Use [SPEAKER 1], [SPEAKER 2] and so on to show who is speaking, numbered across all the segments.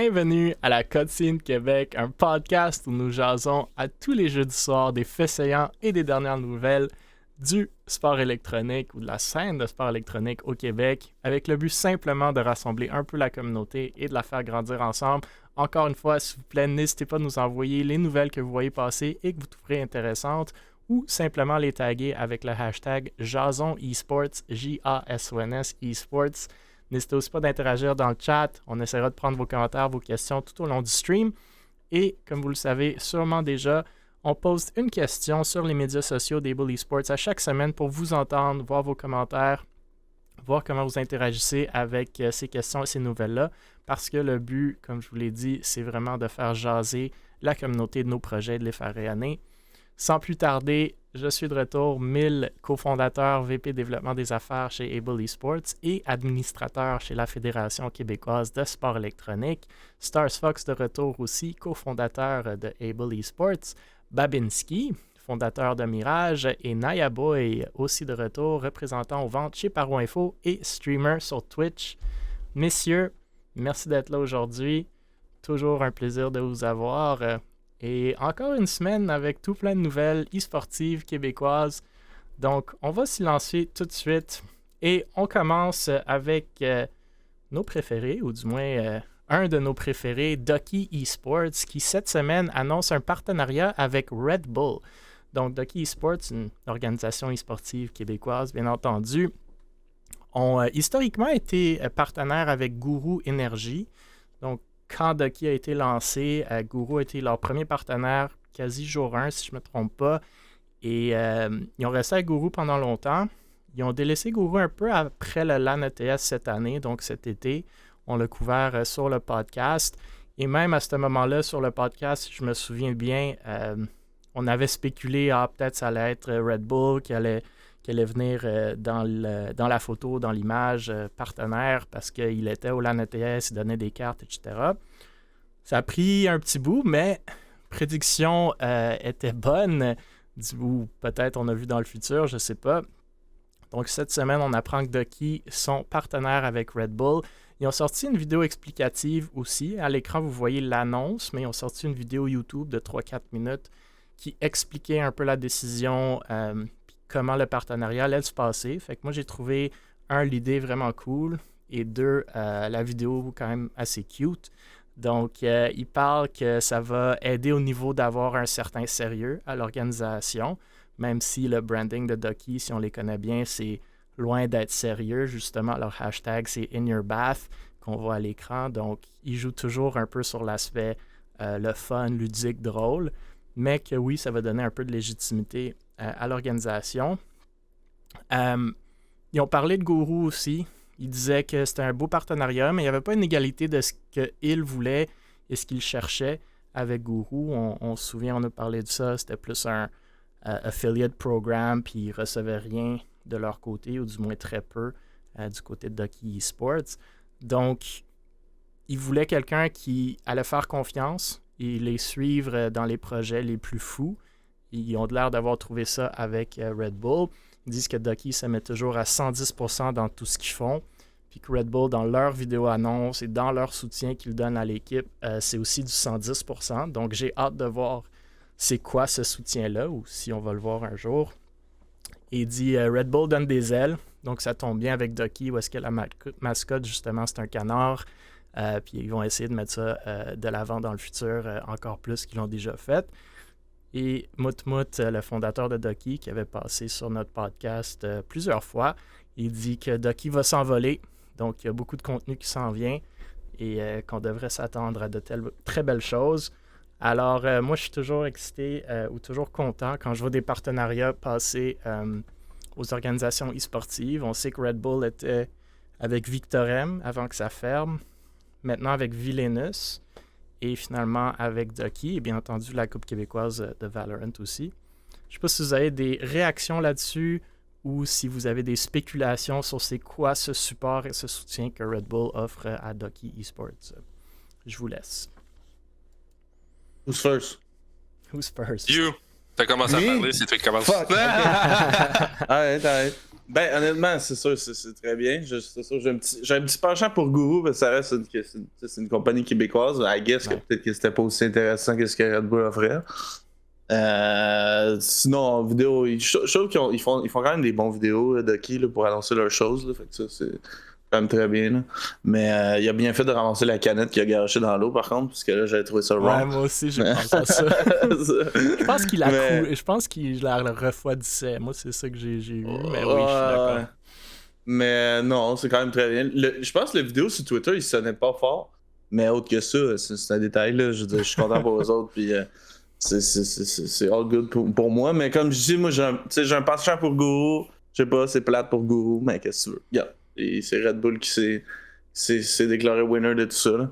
[SPEAKER 1] Bienvenue à la Cutscene Québec, un podcast où nous jasons à tous les jeudis soirs des faits saillants et des dernières nouvelles du sport électronique ou de la scène de sport électronique au Québec, avec le but simplement de rassembler un peu la communauté et de la faire grandir ensemble. Encore une fois, s'il vous plaît, n'hésitez pas à nous envoyer les nouvelles que vous voyez passer et que vous trouverez intéressantes ou simplement les taguer avec le hashtag Jason Esports, J-A-S-O-N-S Esports. N'hésitez aussi pas d'interagir dans le chat. On essaiera de prendre vos commentaires, vos questions tout au long du stream. Et comme vous le savez sûrement déjà, on poste une question sur les médias sociaux d'Able Esports à chaque semaine pour vous entendre, voir vos commentaires, voir comment vous interagissez avec ces questions et ces nouvelles-là. Parce que le but, comme je vous l'ai dit, c'est vraiment de faire jaser la communauté de nos projets et de les faire rayonner. Sans plus tarder, je suis de retour, Mille, cofondateur VP développement des affaires chez Able Esports et administrateur chez la Fédération québécoise de sport électronique. Stars Fox de retour aussi, cofondateur de Able Esports. Babinski, fondateur de Mirage, et Naya Boy, aussi de retour, représentant aux ventes chez Paro Info et streamer sur Twitch. Messieurs, merci d'être là aujourd'hui. Toujours un plaisir de vous avoir. Et encore une semaine avec tout plein de nouvelles e-sportives québécoises. Donc, on va s'y lancer tout de suite. Et on commence avec nos préférés, ou du moins un de nos préférés, Ducky Esports, qui cette semaine annonce un partenariat avec Red Bull. Donc, Ducky Esports, une organisation e-sportive québécoise, bien entendu, ont historiquement été partenaires avec Guru Energy. Donc, quand Ducky a été lancé, Guru a été leur premier partenaire quasi jour 1, si je ne me trompe pas. Et ils ont resté avec Guru pendant longtemps. Ils ont délaissé Guru un peu après le LAN ETS cette année, donc cet été. On l'a couvert sur le podcast. Et même à ce moment-là, sur le podcast, si je me souviens bien, on avait spéculé, peut-être ça allait être Red Bull qui allait venir dans la photo, dans l'image, partenaire, parce qu'il était au LAN ETS, il donnait des cartes, etc. Ça a pris un petit bout, mais prédiction était bonne, ou peut-être on a vu dans le futur, je ne sais pas. Donc cette semaine, on apprend que Ducky sont partenaires avec Red Bull. Ils ont sorti une vidéo explicative aussi. À l'écran, vous voyez l'annonce, mais ils ont sorti une vidéo YouTube de 3-4 minutes qui expliquait un peu la décision, comment le partenariat allait se passer. Fait que moi, j'ai trouvé, l'idée vraiment cool, et deux, la vidéo quand même assez cute. Donc, il parle que ça va aider au niveau d'avoir un certain sérieux à l'organisation, même si le branding de Ducky, si on les connaît bien, c'est loin d'être sérieux. Justement, leur hashtag, c'est In Your Bath, qu'on voit à l'écran. Donc, ils jouent toujours un peu sur l'aspect le fun, ludique, drôle, mais que oui, ça va donner un peu de légitimité à l'organisation. Ils ont parlé de Guru aussi. Ils disaient que c'était un beau partenariat, mais il n'y avait pas une égalité de ce qu'ils voulaient et ce qu'ils cherchaient avec Guru. On se souvient, on a parlé de ça. C'était plus un affiliate program, puis ils ne recevaient rien de leur côté, ou du moins très peu du côté de Ducky Esports. Donc, ils voulaient quelqu'un qui allait faire confiance et les suivre dans les projets les plus fous. Ils ont l'air d'avoir trouvé ça avec Red Bull. Ils disent que Ducky se met toujours à 110% dans tout ce qu'ils font. Puis que Red Bull, dans leur vidéo-annonce et dans leur soutien qu'ils donnent à l'équipe, c'est aussi du 110%. Donc, j'ai hâte de voir c'est quoi ce soutien-là, ou si on va le voir un jour. Et il dit Red Bull donne des ailes. Donc, ça tombe bien avec Ducky, où est-ce que la mascotte, justement, c'est un canard. Puis ils vont essayer de mettre ça de l'avant dans le futur encore plus qu'ils l'ont déjà fait. Et Moutmout, le fondateur de Ducky, qui avait passé sur notre podcast plusieurs fois, il dit que Ducky va s'envoler. Donc, il y a beaucoup de contenu qui s'en vient et qu'on devrait s'attendre à de très belles choses. Alors, moi, je suis toujours excité ou toujours content quand je vois des partenariats passer aux organisations e-sportives. On sait que Red Bull était avec Victorem avant que ça ferme. Maintenant avec Villainous et finalement avec Ducky et bien entendu la Coupe québécoise de Valorant aussi. Je ne sais pas si vous avez des réactions là-dessus ou si vous avez des spéculations sur c'est quoi ce support et ce soutien que Red Bull offre à Ducky Esports. Je vous laisse.
[SPEAKER 2] Who's first?
[SPEAKER 1] Who's first?
[SPEAKER 3] You! T'as commencé à parler, c'est toi qui commences.
[SPEAKER 2] Fuck! Arrête. Ben, honnêtement, c'est sûr, c'est très bien. C'est sûr, j'ai un petit penchant pour Guru, parce que ça reste c'est une compagnie québécoise. I guess que
[SPEAKER 1] Ouais.
[SPEAKER 2] peut-être que c'était pas aussi intéressant que ce que Red Bull offrait. Sinon, en vidéo, je trouve qu'ils font quand même des bons vidéos là, Ducky là, pour annoncer leurs choses. Là, fait que ça, c'est quand même très bien. Là. Mais il a bien fait de ramasser la canette qu'il a garoché dans l'eau, par contre, parce que là, j'avais trouvé ça
[SPEAKER 1] Ouais,
[SPEAKER 2] wrong.
[SPEAKER 1] moi aussi, j'ai
[SPEAKER 2] Mais...
[SPEAKER 1] pensé à ça. Je pense qu'il a
[SPEAKER 2] Mais-
[SPEAKER 1] coulé. Je pense qu'il la refroidissait. Moi, c'est ça que j'ai vu. Mais oui, je suis
[SPEAKER 2] Ouais.
[SPEAKER 1] d'accord.
[SPEAKER 2] Mais non, c'est quand même très bien. Je pense que la vidéo sur Twitter, il sonnait pas fort. Mais autre que ça, c'est un détail. Là. Je veux dire, je suis content pour eux autres. Puis c'est all good pour moi. Mais comme je dis, moi, j'ai un penchant pour Guru. Je sais pas, c'est plate pour Guru, mais qu'est-ce que tu veux? Regarde. Et c'est Red Bull qui s'est déclaré winner de tout ça. Là.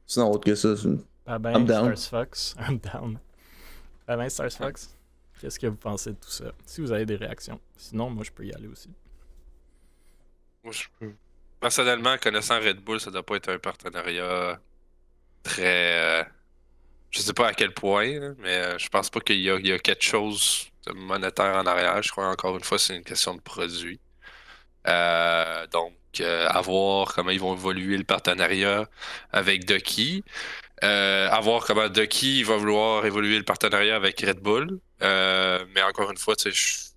[SPEAKER 2] Sinon, autre que ça,
[SPEAKER 1] Ah ben,
[SPEAKER 2] I'm down.
[SPEAKER 1] Stars Fox. I'm down. Ah ben, Stars Fox. Qu'est-ce que vous pensez de tout ça? Si vous avez des réactions. Sinon, moi, je peux y aller aussi.
[SPEAKER 3] Moi, je peux. Personnellement, connaissant Red Bull, ça doit pas être un partenariat très. Je sais pas à quel point, là, mais je pense pas qu'il y a quelque chose de monétaire en arrière. Je crois encore une fois, c'est une question de produit. Donc, à voir comment ils vont évoluer le partenariat avec Ducky. À voir comment Ducky va vouloir évoluer le partenariat avec Red Bull. Mais encore une fois, tu sais, je suis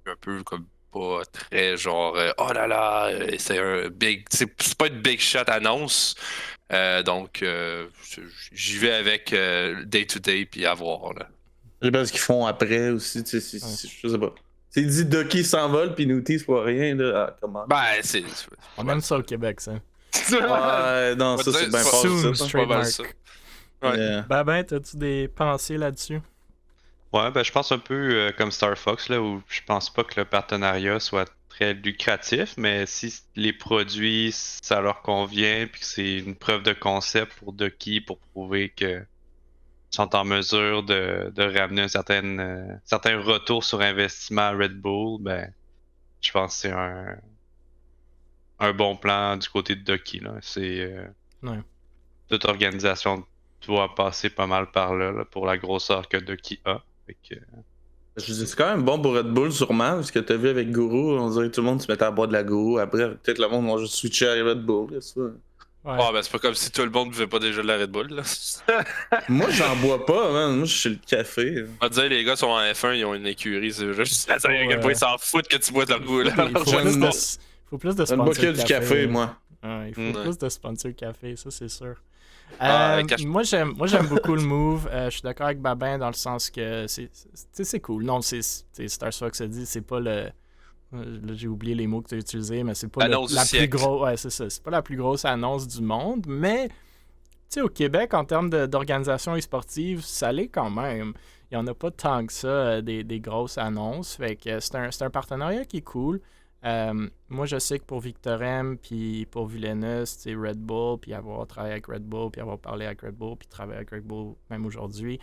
[SPEAKER 3] un peu comme pas très genre oh là là, c'est un big. C'est pas une big shot annonce. Donc, j'y vais avec day to day puis à voir. Là.
[SPEAKER 2] Je sais pas ce qu'ils font après aussi. Je sais pas. C'est dit Ducky s'envole, puis nous tease pour rien. Là. Ah, comment?
[SPEAKER 3] Ben,
[SPEAKER 1] On aime ça au Québec, ça.
[SPEAKER 2] Ouais, non, ça c'est bien fort.
[SPEAKER 1] Soon,
[SPEAKER 2] Ça.
[SPEAKER 3] pas mal ça.
[SPEAKER 1] trademark.
[SPEAKER 3] Ouais.
[SPEAKER 2] Yeah.
[SPEAKER 1] Ben, t'as-tu des pensées là-dessus?
[SPEAKER 4] Ouais, ben je pense un peu comme Star Fox, là, où je pense pas que le partenariat soit très lucratif, mais si les produits, ça leur convient, puis que c'est une preuve de concept pour Ducky pour prouver que sont en mesure de ramener certain retour sur investissement à Red Bull, ben je pense que c'est un bon plan du côté de Ducky, là.
[SPEAKER 1] Ouais.
[SPEAKER 4] Toute organisation doit passer pas mal par là, pour la grosseur que Ducky a. Fait que,
[SPEAKER 2] Je dis, c'est quand même bon pour Red Bull, sûrement, parce que t'as vu avec Guru, on dirait que tout le monde se mettait à boire de la Guru. Après, peut-être le monde va juste switcher à Red Bull. Là, ça.
[SPEAKER 1] Ouais.
[SPEAKER 3] Ah, ben, c'est pas comme si tout le monde buvait pas déjà de la Red Bull. Là.
[SPEAKER 2] Moi, j'en bois pas, man. Moi, je suis le café.
[SPEAKER 3] On va dire, les gars sont en F1, ils ont une écurie. C'est juste à
[SPEAKER 1] Ouais.
[SPEAKER 3] quel point ils s'en foutent que tu bois de leur goût. Là.
[SPEAKER 1] Il faut plus de
[SPEAKER 2] J'aime
[SPEAKER 1] sponsors
[SPEAKER 2] pas que du café, moi.
[SPEAKER 1] Ouais, il faut
[SPEAKER 3] Ouais.
[SPEAKER 1] plus de sponsors café, ça c'est sûr.
[SPEAKER 3] Cache-
[SPEAKER 1] Moi j'aime beaucoup le move. Je suis d'accord avec Babin dans le sens que c'est cool. Non, c'est Star Fox a dit, c'est pas le. Là, j'ai oublié les mots que tu as utilisés, mais c'est pas
[SPEAKER 3] Annonce
[SPEAKER 1] la
[SPEAKER 3] du
[SPEAKER 1] plus
[SPEAKER 3] siècle.
[SPEAKER 1] grosse. Ouais, c'est ça. C'est pas la plus grosse annonce du monde, mais tu sais, au Québec, en termes d'organisation e-sportive, ça l'est quand même. Il n'y en a pas tant que ça, des grosses annonces. Fait que c'est un partenariat qui est cool. Moi, je sais que pour Victorem, puis pour Villainous, c'est Red Bull, puis avoir travaillé avec Red Bull, puis avoir parlé avec Red Bull, puis travailler avec Red Bull, même aujourd'hui,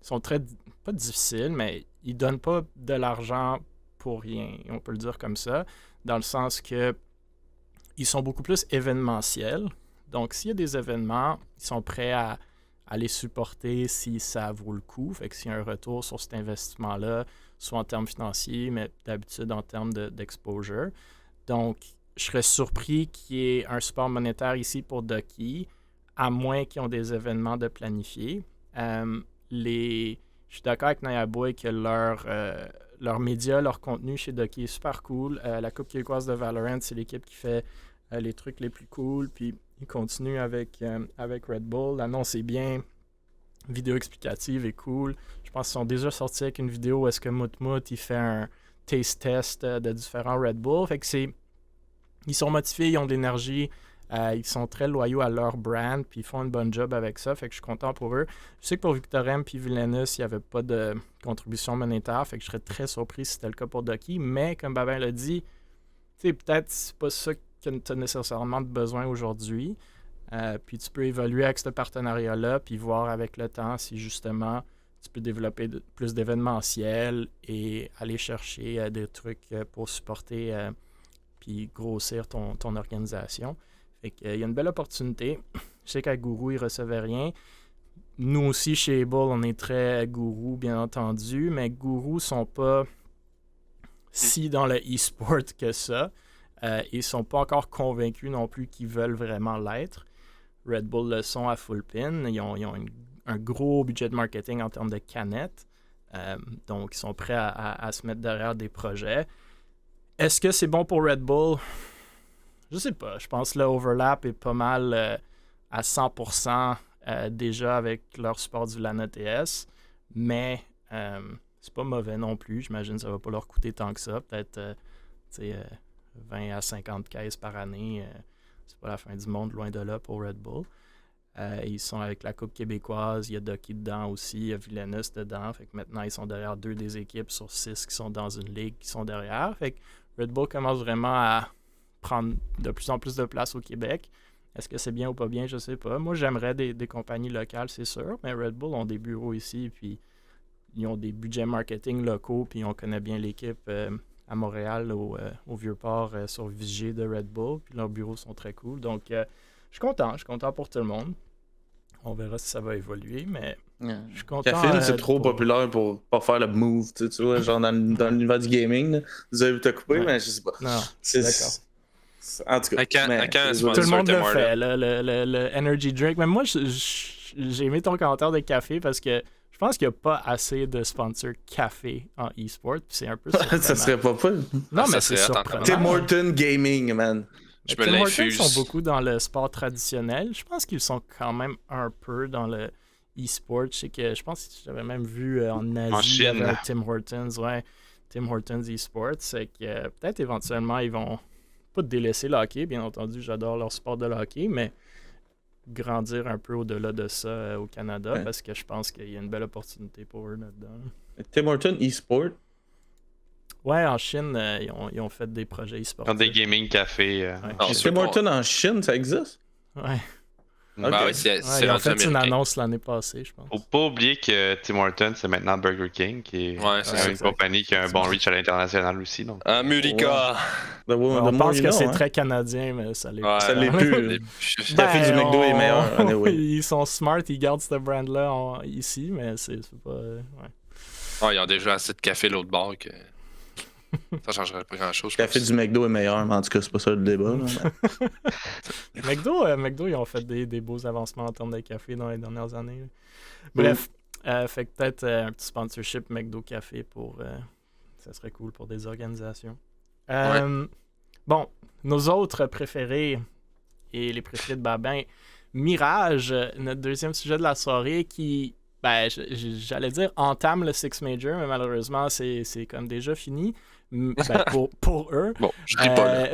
[SPEAKER 1] sont très, pas difficiles, mais ils donnent pas de l'argent pour rien, on peut le dire comme ça, dans le sens que ils sont beaucoup plus événementiels. Donc, s'il y a des événements, ils sont prêts à les supporter si ça vaut le coup. Fait que s'il y a un retour sur cet investissement-là, soit en termes financiers, mais d'habitude en termes d'exposure. Donc, je serais surpris qu'il y ait un support monétaire ici pour Ducky, à moins qu'ils ont des événements de planifier. Je suis d'accord avec Naya Boy que leurs médias, leur contenu chez Ducky est super cool. La Coupe québécoise de Valorant, c'est l'équipe qui fait les trucs les plus cool. Puis ils continuent avec Red Bull. L'annonce est bien. Vidéo explicative est cool. Je pense qu'ils sont déjà sortis avec une vidéo où est-ce que Moutmout il fait un taste test de différents Red Bull. Fait que ils sont motivés, ils ont de l'énergie. Ils sont très loyaux à leur brand, puis ils font une bonne job avec ça, fait que je suis content pour eux. Je sais que pour Victorem puis Villainous, il n'y avait pas de contribution monétaire, fait que je serais très surpris si c'était le cas pour Ducky, mais comme Babin l'a dit, peut-être c'est pas ça que tu as nécessairement besoin aujourd'hui, puis tu peux évoluer avec ce partenariat-là, puis voir avec le temps si justement tu peux développer plus d'événementiel et aller chercher des trucs pour supporter puis grossir ton organisation. Fait qu'il y a une belle opportunité. Je sais qu'à Guru, ils ne recevaient rien. Nous aussi, chez Able, on est très Guru, bien entendu, mais Guru sont pas si dans le e-sport que ça. Ils sont pas encore convaincus non plus qu'ils veulent vraiment l'être. Red Bull le sont à full pin. Ils ont un gros budget de marketing en termes de canettes. Donc, ils sont prêts à se mettre derrière des projets. Est-ce que c'est bon pour Red Bull? Je sais pas. Je pense que l'overlap est pas mal à 100% déjà avec leur support du LAN ETS. Mais c'est pas mauvais non plus. J'imagine que ça va pas leur coûter tant que ça. Peut-être 20 à 50 caisses par année. C'est pas la fin du monde, loin de là pour Red Bull. Ils sont avec la Coupe québécoise. Il y a Ducky dedans aussi. Il y a Villeneuve dedans. Fait que maintenant, ils sont derrière 2 des équipes sur 6 qui sont dans une ligue qui sont derrière. Fait que Red Bull commence vraiment à prendre de plus en plus de place au Québec. Est-ce que c'est bien ou pas bien? Je sais pas. Moi, j'aimerais des compagnies locales, c'est sûr. Mais Red Bull ont des bureaux ici. Puis ils ont des budgets marketing locaux. Puis on connaît bien l'équipe à Montréal, au Vieux-Port, sur Vigier de Red Bull. Puis leurs bureaux sont très cool. Donc, je suis content pour tout le monde. On verra si ça va évoluer, mais je suis content.
[SPEAKER 2] Caffeine, c'est trop populaire pour pas faire le move, tu vois, genre dans l'univers du gaming. Là. Vous avez te coupé, mais je sais pas.
[SPEAKER 1] Non,
[SPEAKER 2] d'accord. En tout cas,
[SPEAKER 1] tout le monde le fait, le energy drink. Mais moi, j'ai aimé ton commentaire de café parce que je pense qu'il n'y a pas assez de sponsors café en e-sport. C'est un peu
[SPEAKER 2] ça serait pas fun.
[SPEAKER 1] Non, mais c'est surprenant.
[SPEAKER 2] Tim Horton Gaming, man.
[SPEAKER 1] Tim Hortons sont beaucoup dans le sport traditionnel. Je pense qu'ils sont quand même un peu dans le e-sport. Je pense que j'avais même vu en Asie,
[SPEAKER 4] en Chine,
[SPEAKER 1] il y avait Tim Hortons. Ouais, Tim Hortons e-sport. C'est que peut-être éventuellement, ils vont pas délaisser le hockey. Bien entendu, j'adore leur sport de hockey, mais grandir un peu au-delà de ça au Canada parce que je pense qu'il y a une belle opportunité pour eux là-dedans.
[SPEAKER 2] Tim Hortons e-sport?
[SPEAKER 1] Ouais, en Chine, ils ont fait des projets e-sport.
[SPEAKER 4] Ils ont des gaming cafés.
[SPEAKER 2] Tim Hortons en Chine, ça existe?
[SPEAKER 1] Ouais.
[SPEAKER 2] Okay.
[SPEAKER 3] Bah oui,
[SPEAKER 1] ils ont fait une annonce l'année passée, je pense.
[SPEAKER 4] Faut pas oublier que Tim Hortons, c'est maintenant Burger King, qui est une compagnie qui a un bon reach à l'international aussi. Donc.
[SPEAKER 3] America!
[SPEAKER 1] On pense que c'est très canadien, mais ça l'est
[SPEAKER 2] ça l'est plus. Le café du McDo est meilleur. Anyway.
[SPEAKER 1] Ils sont smart, ils gardent ce brand-là ici, mais c'est pas...
[SPEAKER 3] ils ont déjà assez de café l'autre bord que... Ça changerait pas grand-chose.
[SPEAKER 2] Le café du McDo est meilleur, mais en tout cas, c'est pas ça le débat.
[SPEAKER 1] McDo, ils ont fait des beaux avancements en termes de café dans les dernières années. Bref, fait que peut-être un petit sponsorship McDo Café pour... ça serait cool pour des organisations. Bon, nos autres préférés et les préférés de Babin, Mirage, notre deuxième sujet de la soirée qui... j'allais dire entame le Six Major, mais malheureusement, c'est comme déjà fini. Pour eux.
[SPEAKER 3] Bon, je dis pas là.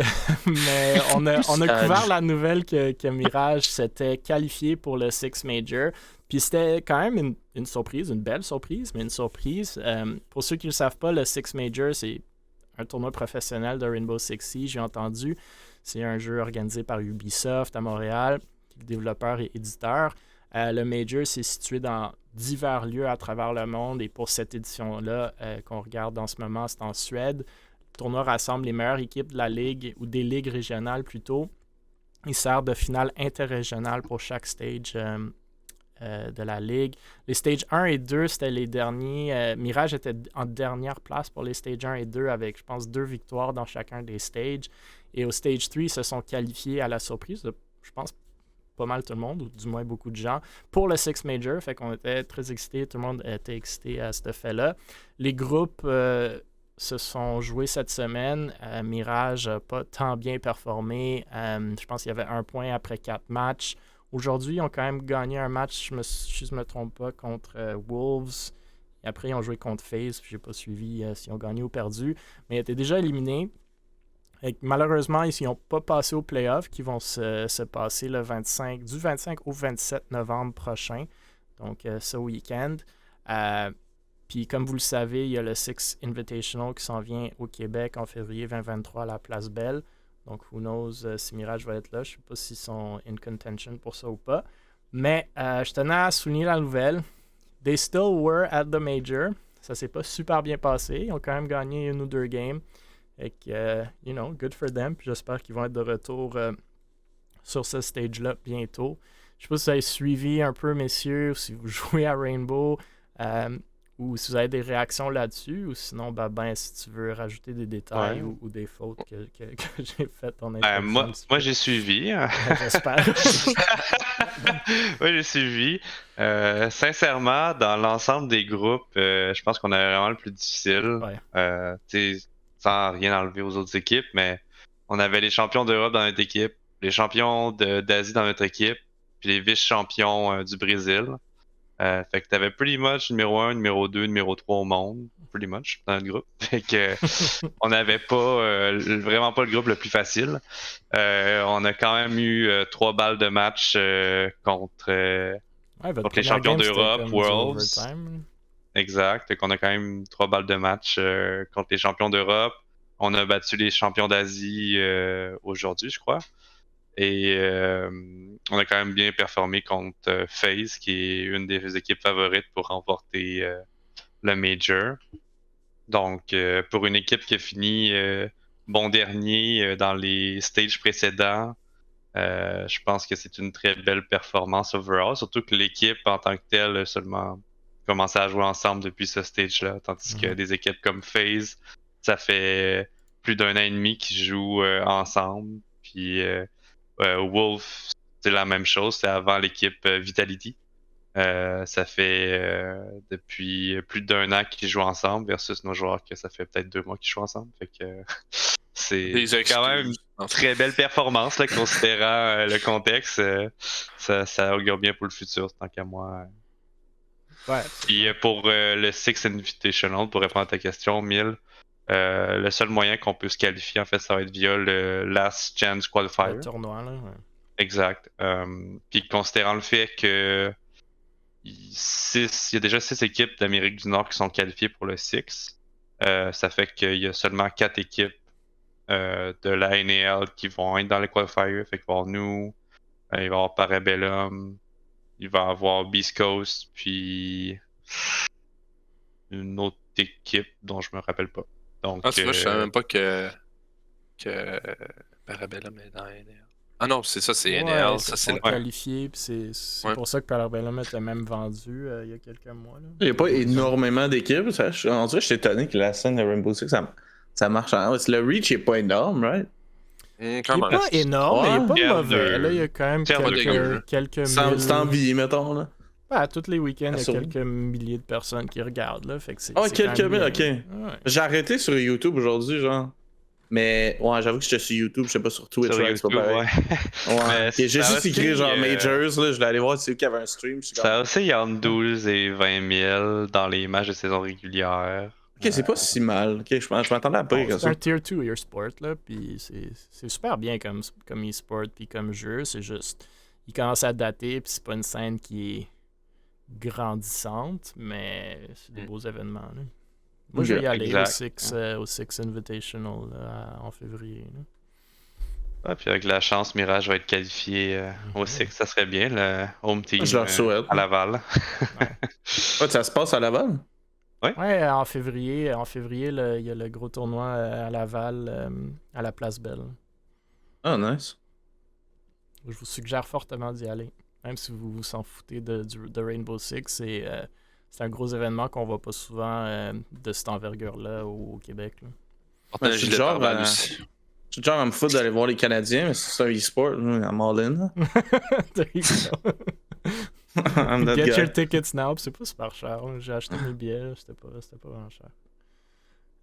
[SPEAKER 1] Mais on a couvert la nouvelle que Mirage s'était qualifié pour le Six Major. Puis c'était quand même une surprise, une belle surprise, mais une surprise. Pour ceux qui ne le savent pas, le Six Major, c'est un tournoi professionnel de Rainbow Six Siege, j'ai entendu. C'est un jeu organisé par Ubisoft à Montréal, développeur et éditeur. Le Major, c'est situé dans divers lieux à travers le monde et pour cette édition-là qu'on regarde en ce moment, c'est en Suède. Le tournoi rassemble les meilleures équipes de la ligue ou des ligues régionales plutôt. Il sert de finale interrégionale pour chaque stage de la ligue. Les stages 1 et 2, c'était les derniers. Mirage était en dernière place pour les stages 1 et 2 avec, je pense, 2 victoires dans chacun des stages. Et au stage 3, ils se sont qualifiés à la surprise de, je pense, pas mal tout le monde, ou du moins beaucoup de gens, pour le Six Major. Fait qu'on était très excités, tout le monde était excité à ce fait-là. Les groupes se sont joués cette semaine. Mirage n'a pas tant bien performé. Je pense qu'il y avait 1 point après 4 matchs. Aujourd'hui, ils ont quand même gagné un match, si je ne me trompe pas, contre Wolves. Et après, ils ont joué contre FaZe. Je n'ai pas suivi s'ils ont gagné ou perdu. Mais ils étaient déjà éliminés. Et malheureusement, ils n'ont pas passé aux playoffs qui vont se passer du 25 au 27 novembre prochain, donc ce week-end. Puis comme vous le savez, il y a le Six Invitational qui s'en vient au Québec en février 2023 à la Place Belle. Donc, who knows si Mirage va être là. Je ne sais pas s'ils sont in contention pour ça ou pas. Mais je tenais à souligner la nouvelle. They still were at the Major. Ça ne s'est pas super bien passé. Ils ont quand même gagné 1 ou 2 games. Et que, good for them. Puis j'espère qu'ils vont être de retour sur ce stage-là bientôt. Je sais pas si vous avez suivi un peu, messieurs, si vous jouez à Rainbow. Ou si vous avez des réactions là-dessus, ou sinon, ben si tu veux rajouter des détails ou des fautes que j'ai faites en introduction.
[SPEAKER 4] Moi j'ai suivi.
[SPEAKER 1] J'espère.
[SPEAKER 4] Moi j'ai suivi. Sincèrement, dans l'ensemble des groupes, je pense qu'on avait vraiment le plus difficile. Sans rien enlever aux autres équipes, mais on avait les champions d'Europe dans notre équipe, les champions d'Asie dans notre équipe, puis les vice-champions du Brésil. Fait que t'avais pretty much numéro 1, numéro 2, numéro 3 au monde, pretty much, dans notre groupe. Fait que on n'avait pas, vraiment pas le groupe le plus facile. On a quand même eu 3 balles de match contre les champions d'Europe, Worlds. Exact. Fait qu'on a quand même 3 balles de match contre les champions d'Europe. On a battu les champions d'Asie aujourd'hui, je crois. Et on a quand même bien performé contre FaZe, qui est une des équipes favorites pour remporter le Major. Donc, pour une équipe qui a fini bon dernier dans les stages précédents, je pense que c'est une très belle performance overall. Surtout que l'équipe en tant que telle a seulement commencé à jouer ensemble depuis ce stage-là. Tandis que des équipes comme FaZe, ça fait plus d'1 an et demi qu'ils jouent ensemble. Puis Wolf, c'est la même chose, c'est avant l'équipe Vitality. Ça fait depuis plus d'1 an qu'ils jouent ensemble versus nos joueurs que ça fait peut-être 2 mois qu'ils jouent ensemble. Fait que c'est quand même une très belle performance là, considérant le contexte. Ça augure bien pour le futur, tant qu'à moi.
[SPEAKER 1] Ouais.
[SPEAKER 4] Puis pour le Six Invitational, pour répondre à ta question, Mille, le seul moyen qu'on peut se qualifier, en fait, ça va être via le Last Chance Qualifier.
[SPEAKER 1] Le tournoi, là. Ouais.
[SPEAKER 4] Exact. Puis considérant le fait que il y a déjà 6 équipes d'Amérique du Nord qui sont qualifiées pour le Six, ça fait qu'il y a seulement 4 équipes de la NAL qui vont être dans les qualifiers. Fait qu'il va y avoir nous, il va y avoir Parabellum, il va y avoir Beast Coast, puis une autre équipe dont je me rappelle pas. Donc,
[SPEAKER 3] tu vois, je savais même pas que Parabellum est dans NL. Ah non, c'est ça, c'est NL. Ça, c'est
[SPEAKER 1] qualifié, puis c'est pour ça que Parabellum était même vendu il y a quelques mois. Là.
[SPEAKER 2] Il n'y a pas énormément d'équipes. En vrai, je suis étonné que la scène de Rainbow Six, ça marche. Le reach n'est pas énorme, right?
[SPEAKER 1] Il n'est pas énorme, mais il n'est pas mauvais. Là, il y a quand même quelques mille...
[SPEAKER 2] C'est envie, mettons. Là.
[SPEAKER 1] Tous les week-ends, il y a quelques milliers de personnes qui regardent. Là, fait que c'est
[SPEAKER 2] quelques mille, ok. Ouais. J'ai arrêté sur YouTube aujourd'hui, genre. Mais ouais, j'avoue que j'étais sur YouTube, je sais pas sur Twitch,
[SPEAKER 4] sur YouTube,
[SPEAKER 2] c'est pas pareil. Ouais. J'ai juste écrit genre Majors, là, je l'ai allé voir si qu'il y avait un stream.
[SPEAKER 4] Ça aussi, il y a entre 12 et 20 000 dans les matchs de saison régulière.
[SPEAKER 2] Ok, c'est pas si mal. Ok, je m'attendais à pas comme ça.
[SPEAKER 1] C'est un Tier 2 eSport, là, puis c'est super bien comme eSport, puis comme jeu, c'est juste... Il commence à dater, puis c'est pas une scène qui est grandissante, mais c'est des beaux événements, là. Moi, je vais y aller au Six Invitational en février.
[SPEAKER 4] Ah, puis avec la chance, Mirage va être qualifié au Six, ça serait bien, le home team à Laval.
[SPEAKER 2] Ça se passe à Laval?
[SPEAKER 1] Ouais, en février, il y a le gros tournoi à Laval, à la Place Belle.
[SPEAKER 2] Ah, nice.
[SPEAKER 1] Je vous suggère fortement d'y aller. Même si vous vous en foutez de Rainbow Six, c'est un gros événement qu'on voit pas souvent de cette envergure-là au Québec.
[SPEAKER 2] Je suis genre à me foutre d'aller voir les Canadiens, mais c'est un e-sport, I'm all in.
[SPEAKER 1] There you go. Get your tickets now, c'est pas super cher. J'ai acheté mes billets, c'était pas vraiment cher.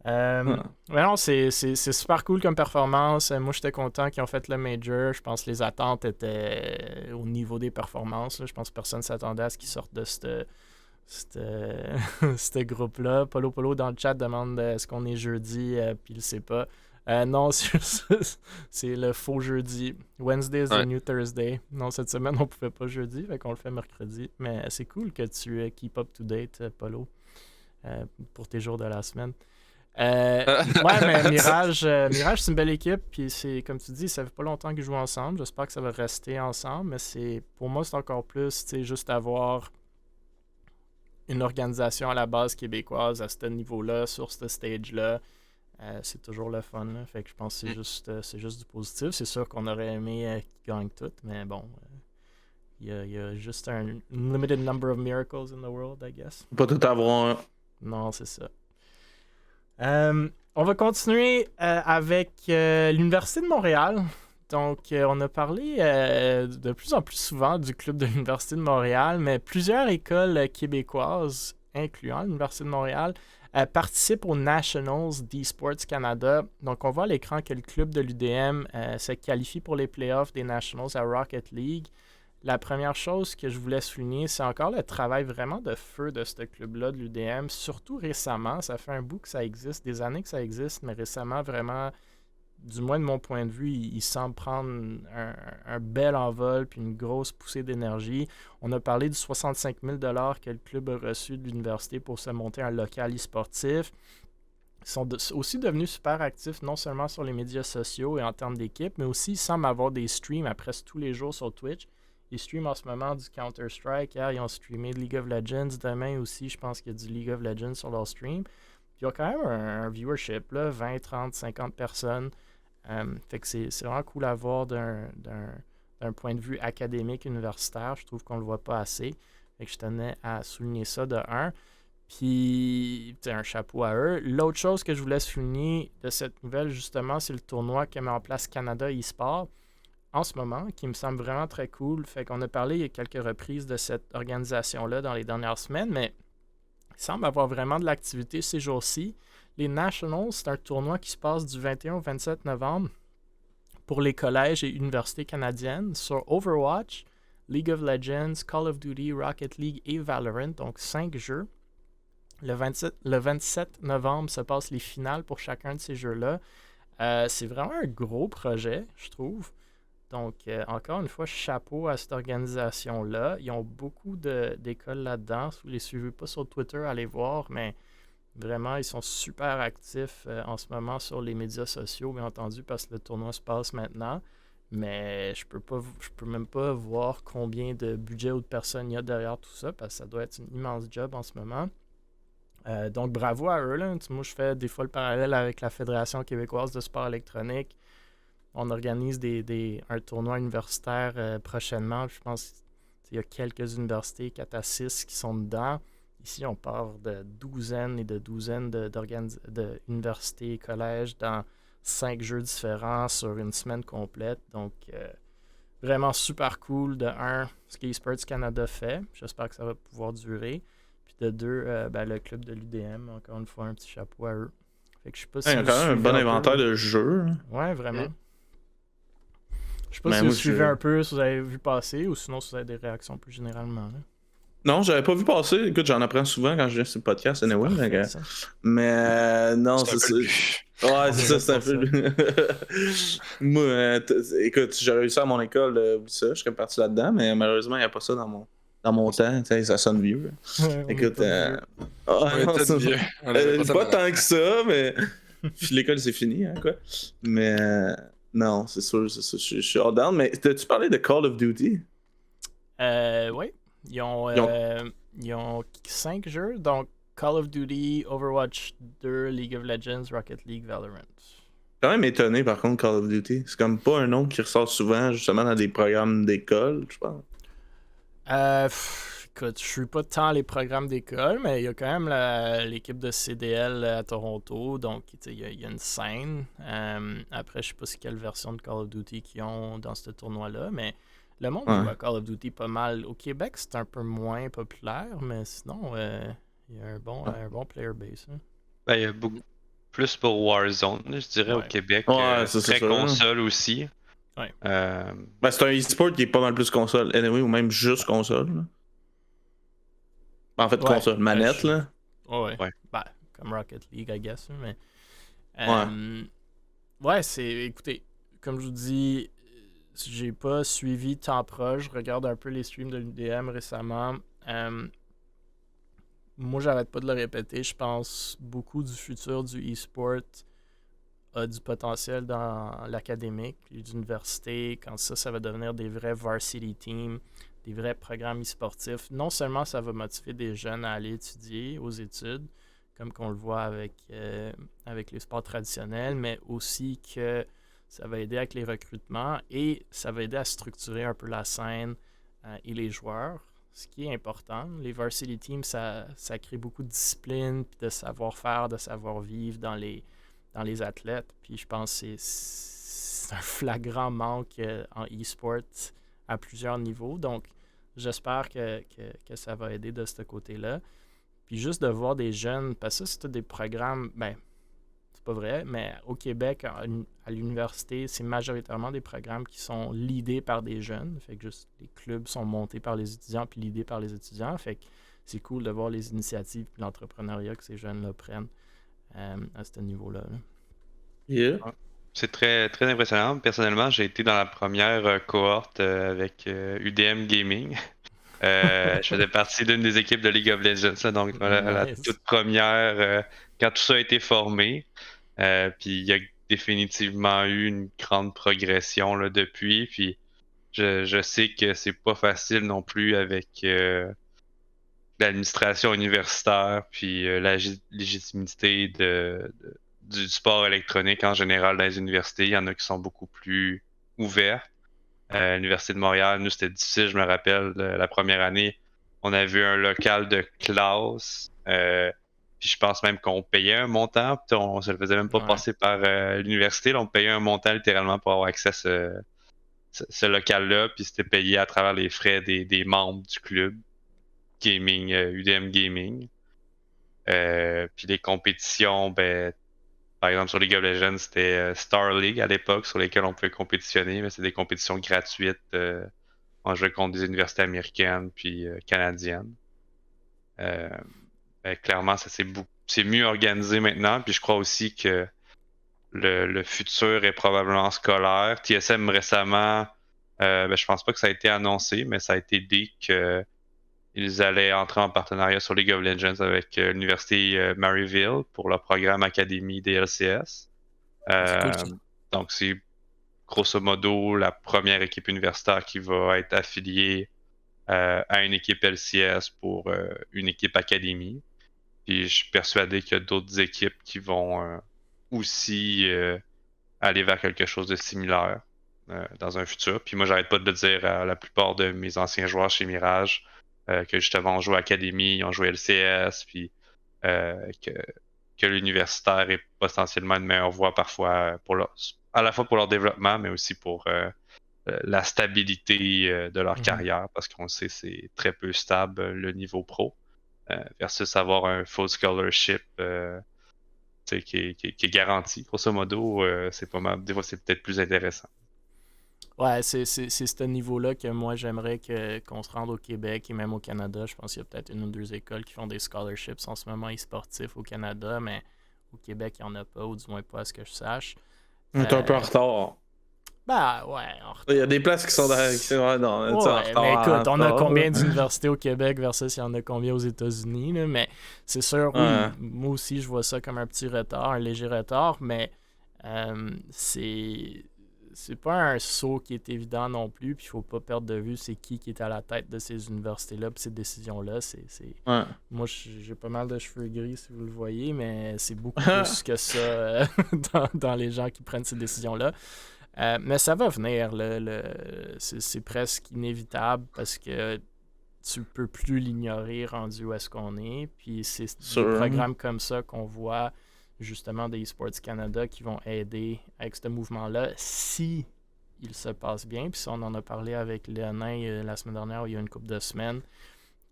[SPEAKER 1] Mais non, c'est super cool comme performance. Moi, j'étais content qu'ils ont fait le Major. Je pense que les attentes étaient au niveau des performances. Là. Je pense que personne ne s'attendait à ce qu'ils sortent de ce groupe-là. Polo dans le chat demande est-ce qu'on est jeudi, puis il sait pas. Non, c'est le faux jeudi. Wednesday is the new Thursday. Non, cette semaine, on pouvait pas jeudi, fait qu'on le fait mercredi. Mais c'est cool que tu keep up to date, Polo, pour tes jours de la semaine. Ouais, mais Mirage, c'est une belle équipe, puis c'est comme tu dis, ça fait pas longtemps qu'ils jouent ensemble. J'espère que ça va rester ensemble, mais pour moi, c'est encore plus, tu sais, juste avoir une organisation à la base québécoise à ce niveau-là, sur ce stage-là. C'est toujours le fun, là. Fait que je pense que c'est juste du positif. C'est sûr qu'on aurait aimé qu'ils gagnent tout, mais bon, il y a juste un limited number of miracles in the world, I guess.
[SPEAKER 2] Pas tout avoir
[SPEAKER 1] Non, c'est ça. On va continuer avec l'Université de Montréal. Donc, on a parlé de plus en plus souvent du club de l'Université de Montréal, mais plusieurs écoles québécoises, incluant l'Université de Montréal, participent aux Nationals d'Esports Canada. Donc, on voit à l'écran que le club de l'UDM se qualifie pour les playoffs des Nationals à Rocket League. La première chose que je voulais souligner, c'est encore le travail vraiment de feu de ce club-là, de l'UDM, surtout récemment. Ça fait un bout que ça existe, des années que ça existe, mais récemment, vraiment, du moins de mon point de vue, il semble prendre un bel envol puis une grosse poussée d'énergie. On a parlé du 65 000 $ que le club a reçu de l'université pour se monter un local e-sportif. Ils sont aussi devenus super actifs, non seulement sur les médias sociaux et en termes d'équipe, mais aussi ils semblent avoir des streams à presque tous les jours sur Twitch. Ils streament en ce moment du Counter-Strike. Hier, ils ont streamé League of Legends. Demain aussi, je pense qu'il y a du League of Legends sur leur stream. Puis il y a quand même un viewership, là, 20, 30, 50 personnes. Fait que c'est vraiment cool à voir d'un point de vue académique, universitaire. Je trouve qu'on le voit pas assez. Fait que je tenais à souligner ça de un. Puis, un chapeau à eux. L'autre chose que je voulais souligner de cette nouvelle, justement, c'est le tournoi que met en place Canada eSport en ce moment, qui me semble vraiment très cool. Fait qu'on a parlé il y a quelques reprises de cette organisation-là dans les dernières semaines, mais il semble avoir vraiment de l'activité ces jours-ci. Les Nationals, c'est un tournoi qui se passe du 21 au 27 novembre pour les collèges et universités canadiennes sur Overwatch, League of Legends, Call of Duty, Rocket League et Valorant, donc 5 jeux. Le 27 novembre se passent les finales pour chacun de ces jeux-là. C'est vraiment un gros projet, je trouve. Donc, encore une fois, chapeau à cette organisation-là. Ils ont beaucoup d'écoles là-dedans. Si vous ne les suivez pas sur Twitter, allez voir, mais vraiment, ils sont super actifs en ce moment sur les médias sociaux, bien entendu, parce que le tournoi se passe maintenant. Mais je peux même pas voir combien de budget ou de personnes il y a derrière tout ça, parce que ça doit être un immense job en ce moment. Donc, bravo à eux. Là. Moi, je fais des fois le parallèle avec la Fédération québécoise de sport électronique. On organise un tournoi universitaire prochainement. Je pense qu'il y a quelques universités, 4 à 6, qui sont dedans. Ici, on part de douzaines et de douzaines d'universités et collèges dans 5 jeux différents sur une semaine complète. Donc, vraiment super cool, de un, ce que eSports Canada fait. J'espère que ça va pouvoir durer. Puis de deux, le club de l'UDM, encore une fois, un petit chapeau à eux. Fait que je sais pas si
[SPEAKER 2] il y a quand même un bon inventaire de jeux.
[SPEAKER 1] Ouais, vraiment. Je sais pas si vous suivez un peu, si vous avez vu passer, ou sinon si vous avez des réactions plus généralement. Là.
[SPEAKER 2] Non, j'avais pas vu passer. Écoute, j'en apprends souvent quand je viens sur le podcast. Anyway, mais non, c'est ça. Ouais, c'est ça, c'est un peu. Moi, écoute, si j'aurais réussi à mon école, ça, je serais parti là-dedans, mais malheureusement, il n'y a pas ça dans mon temps. Ça sonne vieux. Écoute, pas tant que ça, mais l'école, c'est fini, hein, quoi. Mais. Non, c'est sûr, je suis hors down. Mais t'as-tu parlé de Call of Duty?
[SPEAKER 1] Oui. Ils ont 5 jeux, donc Call of Duty, Overwatch 2, League of Legends, Rocket League, Valorant.
[SPEAKER 2] Je suis quand même étonné par contre Call of Duty. C'est comme pas un nom qui ressort souvent justement dans des programmes d'école, je pense.
[SPEAKER 1] Écoute, je suis pas tant les programmes d'école, mais il y a quand même l'équipe de CDL à Toronto, donc il y a une scène. Après, je sais pas c'est quelle version de Call of Duty qu'ils ont dans ce tournoi-là, mais le monde joue à Call of Duty pas mal. Au Québec, c'est un peu moins populaire, mais sinon, il y a un bon player base. Hein.
[SPEAKER 4] Ben, il y a beaucoup plus pour Warzone, je dirais, au Québec.
[SPEAKER 2] C'est
[SPEAKER 4] très console aussi.
[SPEAKER 1] Ouais.
[SPEAKER 2] C'est un e-sport qui est pas mal plus console, anyway, ou même juste console. Là. En fait, console, manette, là.
[SPEAKER 1] Ouais. Comme Rocket League, I guess. Mais, écoutez, comme je vous dis, j'ai pas suivi tant proche. Je regarde un peu les streams de l'UDM récemment. Moi, j'arrête pas de le répéter. Je pense beaucoup du futur du e-sport a du potentiel dans l'académique, l'université, quand ça va devenir des vrais varsity teams, des vrais programmes e-sportifs. Non seulement ça va motiver des jeunes à aller étudier aux études, comme qu'on le voit avec les sports traditionnels, mais aussi que ça va aider avec les recrutements et ça va aider à structurer un peu la scène et les joueurs. ce qui est important. Les varsity teams, ça crée beaucoup de discipline, puis de savoir-faire, de savoir-vivre dans les athlètes. Puis je pense que c'est un flagrant manque en e-sport à plusieurs niveaux. Donc, j'espère que ça va aider de ce côté-là. Puis juste de voir des jeunes, parce que ça, c'est tous des programmes, ben, c'est pas vrai, mais au Québec, à l'université, c'est majoritairement des programmes qui sont leadés par des jeunes. Fait que juste les clubs sont montés par les étudiants puis leadés par les étudiants. Fait que c'est cool de voir les initiatives et l'entrepreneuriat que ces jeunes-là prennent à ce niveau-là. Là.
[SPEAKER 2] Yeah.
[SPEAKER 4] C'est très, très impressionnant. Personnellement, j'ai été dans la première cohorte avec UDM Gaming. Je faisais partie d'une des équipes de League of Legends, là, donc la toute première, quand tout ça a été formé. Puis il y a définitivement eu une grande progression là, depuis. Puis je sais que c'est pas facile non plus avec l'administration universitaire, puis la légitimité du sport électronique en général dans les universités. Il y en a qui sont beaucoup plus ouverts. À l'Université de Montréal, nous, c'était difficile, je me rappelle, la première année, on avait un local de classe, puis je pense même qu'on payait un montant, puis on se le faisait même pas passer par l'université, là, on payait un montant littéralement pour avoir accès à ce local-là, puis c'était payé à travers les frais des membres du club gaming, UDM Gaming. Puis les compétitions, ben, par exemple, sur League of Legends, c'était Star League à l'époque, sur lesquelles on pouvait compétitionner, mais c'est des compétitions gratuites. On jouait contre des universités américaines puis canadiennes. Ben, clairement, ça c'est mieux organisé maintenant. Puis je crois aussi que le futur est probablement scolaire. TSM récemment, ben, je pense pas que ça a été annoncé, mais ça a été dit que ils allaient entrer en partenariat sur League of Legends avec l'université Maryville pour le programme Académie des LCS. Donc, c'est grosso modo la première équipe universitaire qui va être affiliée à une équipe LCS pour une équipe Académie. Puis, je suis persuadé qu'il y a d'autres équipes qui vont aussi aller vers quelque chose de similaire dans un futur. Puis, moi, j'arrête pas de le dire à la plupart de mes anciens joueurs chez Mirage. Que justement on joue à Académie, on joue LCS, puis que l'universitaire est potentiellement une meilleure voie parfois à la fois pour leur développement, mais aussi pour la stabilité de leur carrière, parce qu'on sait que c'est très peu stable le niveau pro, versus avoir un full scholarship qui est garanti. Grosso modo, c'est pas mal. Des fois, c'est peut-être plus intéressant.
[SPEAKER 1] Ouais, c'est ce niveau-là que moi j'aimerais qu'on se rende au Québec et même au Canada. Je pense qu'il y a peut-être une ou deux écoles qui font des scholarships en ce moment e-sportifs au Canada, mais au Québec, il n'y en a pas, ou du moins pas à ce que je sache.
[SPEAKER 2] On est un peu en retard.
[SPEAKER 1] Ben ouais, en retard.
[SPEAKER 2] Il y a des places qui sont en retard.
[SPEAKER 1] Mais écoute, on a combien d'universités au Québec versus il y en a combien aux États-Unis, là, mais c'est sûr, oui, moi aussi je vois ça comme un petit retard, un léger retard, mais c'est pas un saut qui est évident non plus, puis il faut pas perdre de vue c'est qui est à la tête de ces universités-là, puis ces décisions-là, Moi, j'ai pas mal de cheveux gris, si vous le voyez, mais c'est beaucoup plus que ça dans les gens qui prennent ces décisions-là. Mais ça va venir, c'est presque inévitable, parce que tu peux plus l'ignorer rendu où est-ce qu'on est, puis c'est des programmes comme ça qu'on voit justement des eSports Canada qui vont aider avec ce mouvement-là si il se passe bien. Puis ça, on en a parlé avec Léonin la semaine dernière, il y a une couple de semaines,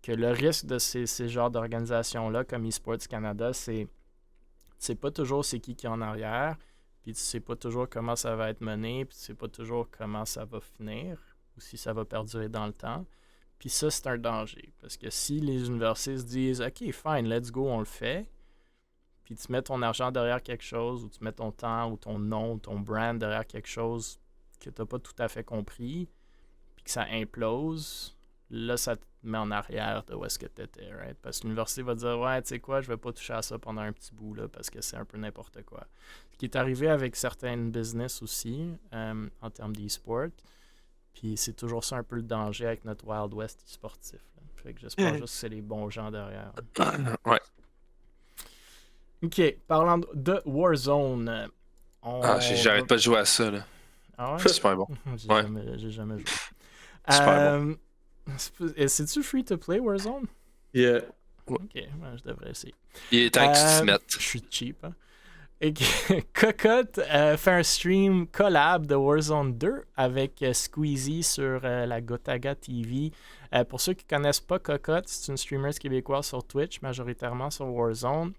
[SPEAKER 1] que le risque de ces genres d'organisations-là comme eSports Canada, c'est pas toujours c'est qui est en arrière, puis tu sais pas toujours comment ça va être mené, puis tu sais pas toujours comment ça va finir, ou si ça va perdurer dans le temps. Puis ça, c'est un danger, parce que si les universités se disent « OK, fine, let's go, on le fait », puis tu mets ton argent derrière quelque chose, ou tu mets ton temps, ou ton nom, ou ton brand derrière quelque chose que tu n'as pas tout à fait compris, puis que ça implose, là, ça te met en arrière de où est-ce que tu étais, right? Parce que l'université va dire « Ouais, tu sais quoi, je vais pas toucher à ça pendant un petit bout, là, parce que c'est un peu n'importe quoi. » Ce qui est arrivé avec certaines business aussi, en termes d'e-sport, puis c'est toujours ça un peu le danger avec notre Wild West e-sportif. Là. Fait que j'espère juste que c'est les bons gens derrière.
[SPEAKER 3] Ouais.
[SPEAKER 1] OK, parlant de Warzone,
[SPEAKER 3] j'arrête pas de jouer à ça, là.
[SPEAKER 1] Ah ouais?
[SPEAKER 3] C'est super bon.
[SPEAKER 1] J'ai jamais joué.
[SPEAKER 3] Super bon.
[SPEAKER 1] C'est-tu free to play Warzone?
[SPEAKER 2] Yeah.
[SPEAKER 1] Ok, ouais, je devrais essayer.
[SPEAKER 3] Il est temps que tu t'y mettes.
[SPEAKER 1] Je suis cheap, hein. Et Cocotte fait un stream collab de Warzone 2 avec Squeezie sur la Gotaga TV. Pour ceux qui ne connaissent pas Cocotte, c'est une streamer québécoise sur Twitch, majoritairement sur Warzone.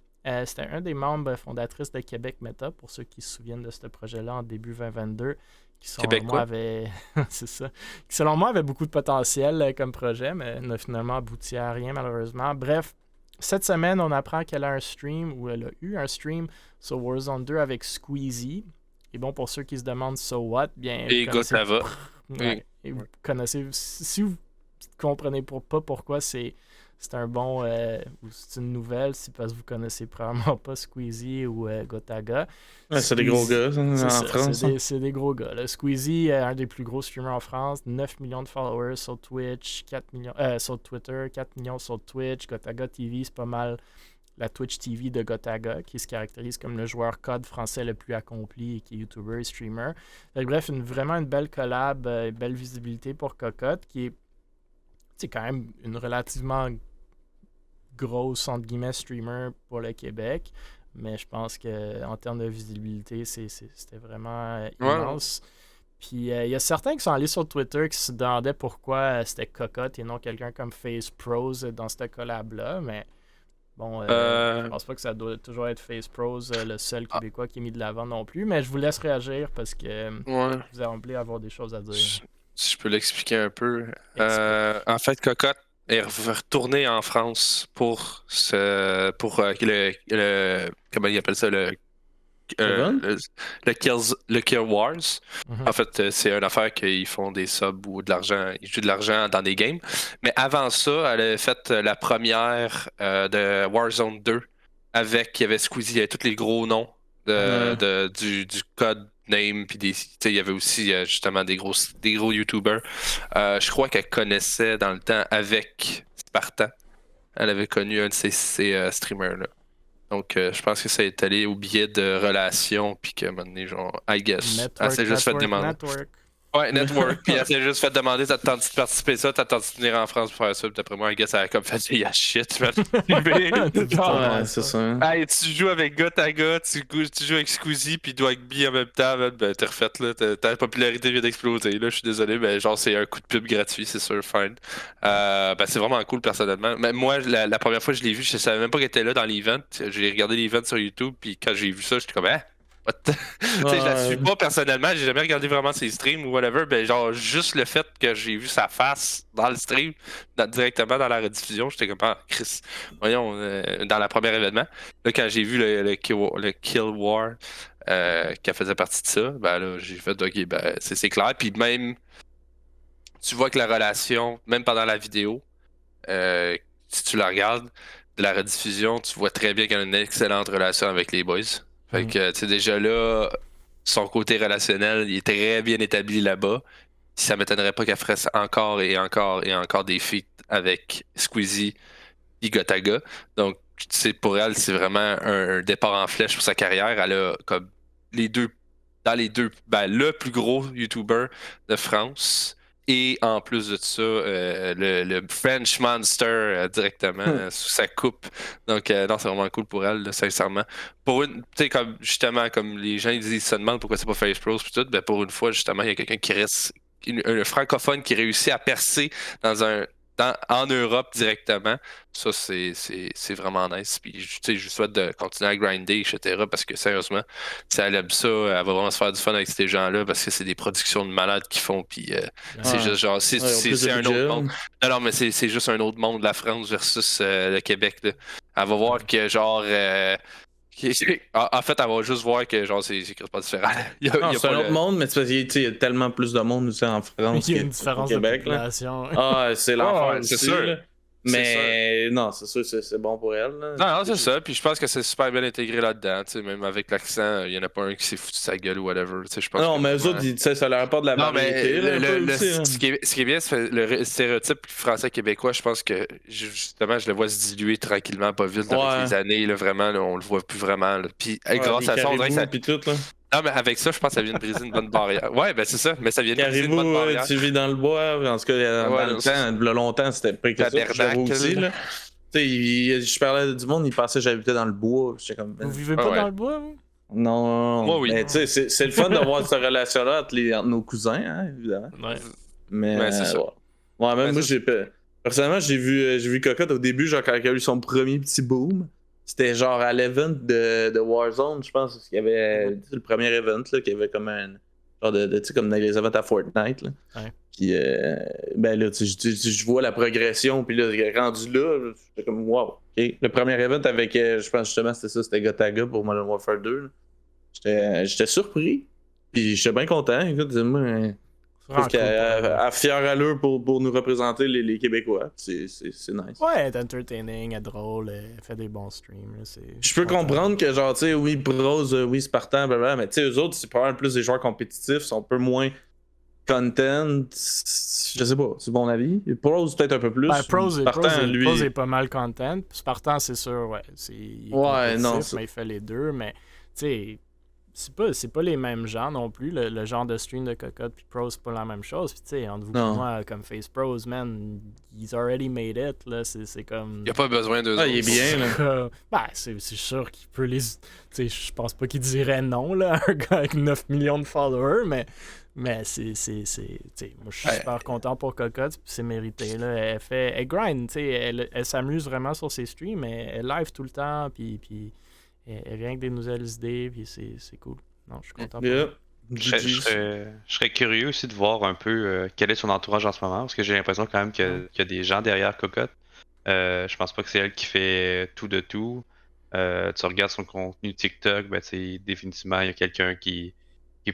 [SPEAKER 1] C'était un des membres fondatrices de Québec Meta, pour ceux qui se souviennent de ce projet-là en début 2022. Qui selon moi avait c'est ça. Qui selon moi avait beaucoup de potentiel comme projet, mais n'a finalement abouti à rien malheureusement. Bref, cette semaine, on apprend qu'elle a un stream, ou elle a eu un stream sur Warzone 2 avec Squeezie. Et bon, pour ceux qui se demandent so what, bien.
[SPEAKER 3] Et Gotava.
[SPEAKER 1] Ouais, et vous connaissez. Si vous ne comprenez pas pourquoi c'est un bon. Ou c'est une nouvelle, c'est parce que vous connaissez probablement pas Squeezie ou Gotaga.
[SPEAKER 2] Ouais, c'est des gros gars en France.
[SPEAKER 1] C'est des gros gars. Là. Squeezie est un des plus gros streamers en France. 9 millions de followers sur Twitch, 4 millions sur Twitter, 4 millions sur Twitch. Gotaga TV, c'est pas mal la Twitch TV de Gotaga, qui se caractérise comme le joueur COD français le plus accompli et qui est YouTuber et streamer. Donc, bref, vraiment une belle collab, belle visibilité pour Cocotte, qui est quand même une relativement grosse, entre guillemets, streamer pour le Québec. Mais je pense qu'en termes de visibilité, c'était vraiment immense. Ouais. Puis il y a certains qui sont allés sur Twitter qui se demandaient pourquoi c'était Cocotte et non quelqu'un comme FaZe Pros dans cette collab-là. Mais bon, je pense pas que ça doit toujours être FaZe Pros le seul Québécois qui est mis de l'avant non plus. Mais je vous laisse réagir parce que vous avez semblé avoir des choses à dire.
[SPEAKER 3] Si je peux l'expliquer un peu. En fait, Cocotte est retourné en France pour le comment il appelle ça, le Kill Wars. Mm-hmm. En fait, c'est une affaire qu'ils font des subs ou de l'argent, ils jouent de l'argent dans des games. Mais avant ça, elle a fait la première de Warzone 2 avec, il y avait Squeezie, il y avait tous les gros noms du code name, puis il y avait aussi justement des gros YouTubers. Je crois qu'elle connaissait dans le temps avec Spartan. Elle avait connu un de ces streamers-là. Donc, je pense que ça est allé au biais de relations, puis qu'à un moment donné, genre, I guess, elle s'est juste fait demander. Ouais, Network. Puis elle s'est juste fait demander, t'as tenté de participer ça, t'as tenté de venir en France pour faire ça. Puis d'après moi, I guess, elle a comme fait, yeah shit, tu vas
[SPEAKER 2] ouais, c'est ça.
[SPEAKER 3] Hey, tu joues avec Gotaga, tu joues avec Squeezie, puis Dwagby en même temps, ben t'es refaite, là. Ta popularité vient d'exploser, là. Je suis désolé, mais genre, c'est un coup de pub gratuit, c'est sûr, fine. Ben, c'est vraiment cool, personnellement. Mais moi, la première fois que je l'ai vu, je savais même pas qu'elle était là dans l'event. J'ai regardé l'event sur YouTube, puis quand j'ai vu ça, j'étais comme, je la suis pas personnellement, j'ai jamais regardé vraiment ses streams ou whatever, ben genre juste le fait que j'ai vu sa face dans le stream, directement dans la rediffusion, j'étais comme Chris, voyons, dans le premier événement. Là, quand j'ai vu le Kill War qui faisait partie de ça, ben là, j'ai fait ok, ben c'est clair. Puis même, tu vois que la relation, même pendant la vidéo, si tu la regardes, de la rediffusion, tu vois très bien qu'elle a une excellente relation avec les boys. Fait que, tu sais, déjà là, son côté relationnel, il est très bien établi là-bas. Ça m'étonnerait pas qu'elle ferait encore et encore et encore des feats avec Squeezie et Gotaga. Donc, tu sais, pour elle, c'est vraiment un départ en flèche pour sa carrière. Elle a comme le plus gros YouTuber de France. Et en plus de ça, le French Monster directement sous sa coupe. Donc, non, c'est vraiment cool pour elle, là, sincèrement. Pour une, tu sais, comme justement, comme les gens ils se demandent pourquoi c'est pas FaZe Pros et tout, ben pour une fois, justement, il y a quelqu'un qui reste, un francophone qui réussit à percer en Europe directement. Ça, c'est vraiment nice. Puis, tu sais, je lui souhaite de continuer à grinder, etc. Parce que, sérieusement, si elle aime ça, elle va vraiment se faire du fun avec ces gens-là parce que c'est des productions de malades qu'ils font. Puis, c'est juste genre, c'est un autre monde. Non, mais c'est juste un autre monde, la France versus le Québec. Là. Elle va voir que, genre... en fait, elle va juste voir que genre c'est pas différent.
[SPEAKER 2] C'est un autre monde, mais il y a tellement plus de monde aussi en France qu'au Québec. C'est l'enfer
[SPEAKER 3] c'est sûr.
[SPEAKER 2] Mais non, c'est sûr, c'est bon pour elle. Là.
[SPEAKER 3] Non, c'est ça. Puis je pense que c'est super bien intégré là-dedans. Même avec l'accent, il n'y en a pas un qui s'est foutu de sa gueule ou whatever. Je pense
[SPEAKER 2] non, mais eux autres, ça leur apporte de la variété.
[SPEAKER 3] Ce qui est bien, c'est le stéréotype français-québécois. Je pense que justement, je le vois se diluer tranquillement, pas vite avec les années. Là, vraiment, là, on le voit plus vraiment. Là. Puis grâce à ça, on dirait que ça. Non, mais avec ça, je pense que ça vient de briser une bonne barrière. Ouais, ben c'est ça, mais ça vient de briser une bonne
[SPEAKER 2] Caribou,
[SPEAKER 3] barrière.
[SPEAKER 2] tu vis dans le bois, en tout cas,
[SPEAKER 3] Ouais,
[SPEAKER 2] dans le
[SPEAKER 3] c'est ça.
[SPEAKER 2] temps, il y a longtemps, c'était près que ça, je
[SPEAKER 3] Tabernacle.
[SPEAKER 2] l'avoue aussi, là. Tu sais, je parlais du monde, ils pensaient que j'habitais dans le bois. J'étais comme,
[SPEAKER 1] Vous vivez
[SPEAKER 3] Ah
[SPEAKER 1] pas
[SPEAKER 3] ouais.
[SPEAKER 1] dans le bois, vous?
[SPEAKER 2] non.
[SPEAKER 3] Moi, oui.
[SPEAKER 2] Mais tu sais, c'est le fun d'avoir cette relation-là entre nos cousins, hein, évidemment.
[SPEAKER 1] Ouais.
[SPEAKER 2] Mais
[SPEAKER 3] Ouais, c'est ça.
[SPEAKER 2] ouais. Ouais, même
[SPEAKER 3] Ouais,
[SPEAKER 2] moi,
[SPEAKER 3] c'est
[SPEAKER 2] personnellement, j'ai vu Cocotte au début, genre quand il a eu son premier petit boom. C'était genre à l'event de Warzone, je pense, parce qu'il y avait tu sais, le premier event, là, qu'il y avait comme un genre tu sais, comme dans les events à Fortnite, là.
[SPEAKER 1] Ouais.
[SPEAKER 2] Puis, ben là, tu sais, je vois la progression, puis là, rendu là, j'étais comme, wow, ok. Le premier event avec, je pense justement, c'était ça, c'était Gotaga pour Modern Warfare 2, là. J'étais surpris, puis j'étais bien content. Écoute, moi, je trouve
[SPEAKER 1] C'est vraiment cool pour eux.
[SPEAKER 2] qu'elle a fière allure pour nous représenter les Québécois. C'est nice.
[SPEAKER 1] Ouais, elle est entertaining, elle est drôle, elle fait des bons streams. Là,
[SPEAKER 2] Je peux comprendre que, genre, tu sais, oui, Bros, oui, Spartan, blablabla, mais tu sais, eux autres, c'est probablement plus des joueurs compétitifs, sont un peu moins content. Je sais pas, c'est mon avis. Pros, peut-être un peu plus.
[SPEAKER 1] Ben, Pros
[SPEAKER 2] lui.
[SPEAKER 1] est pas mal content. Spartan, c'est sûr, ouais. Il est
[SPEAKER 2] Ouais, non,
[SPEAKER 1] compétitif, mais il fait les deux. Mais, tu sais, c'est pas les mêmes gens non plus. Le genre de stream de Cocotte puis Pros, c'est pas la même chose. Puis, tu sais, entre vous et
[SPEAKER 2] Non.
[SPEAKER 1] moi, comme Face Pros, man, he's already made it. Là, c'est comme.
[SPEAKER 3] Il n'y a pas besoin d'eux
[SPEAKER 2] Ah, il est
[SPEAKER 3] autres.
[SPEAKER 2] bien, là.
[SPEAKER 1] Ben, c'est sûr qu'il peut les. Tu sais, je pense pas qu'il dirait non, là, à un gars avec 9 millions de followers, mais c'est. Tu sais, moi, je suis super content pour Cocotte, puis c'est mérité, là. Elle grind, tu sais, elle s'amuse vraiment sur ses streams, elle live tout le temps, puis elle vient avec des nouvelles idées, puis c'est cool. Non, je suis content pour
[SPEAKER 2] Yeah.
[SPEAKER 1] elle.
[SPEAKER 4] Je serais curieux aussi de voir un peu quel est son entourage en ce moment, parce que j'ai l'impression quand même qu'il y a des gens derrière Cocotte. Je pense pas que c'est elle qui fait tout de tout. Tu regardes son contenu TikTok, ben définitivement il y a quelqu'un qui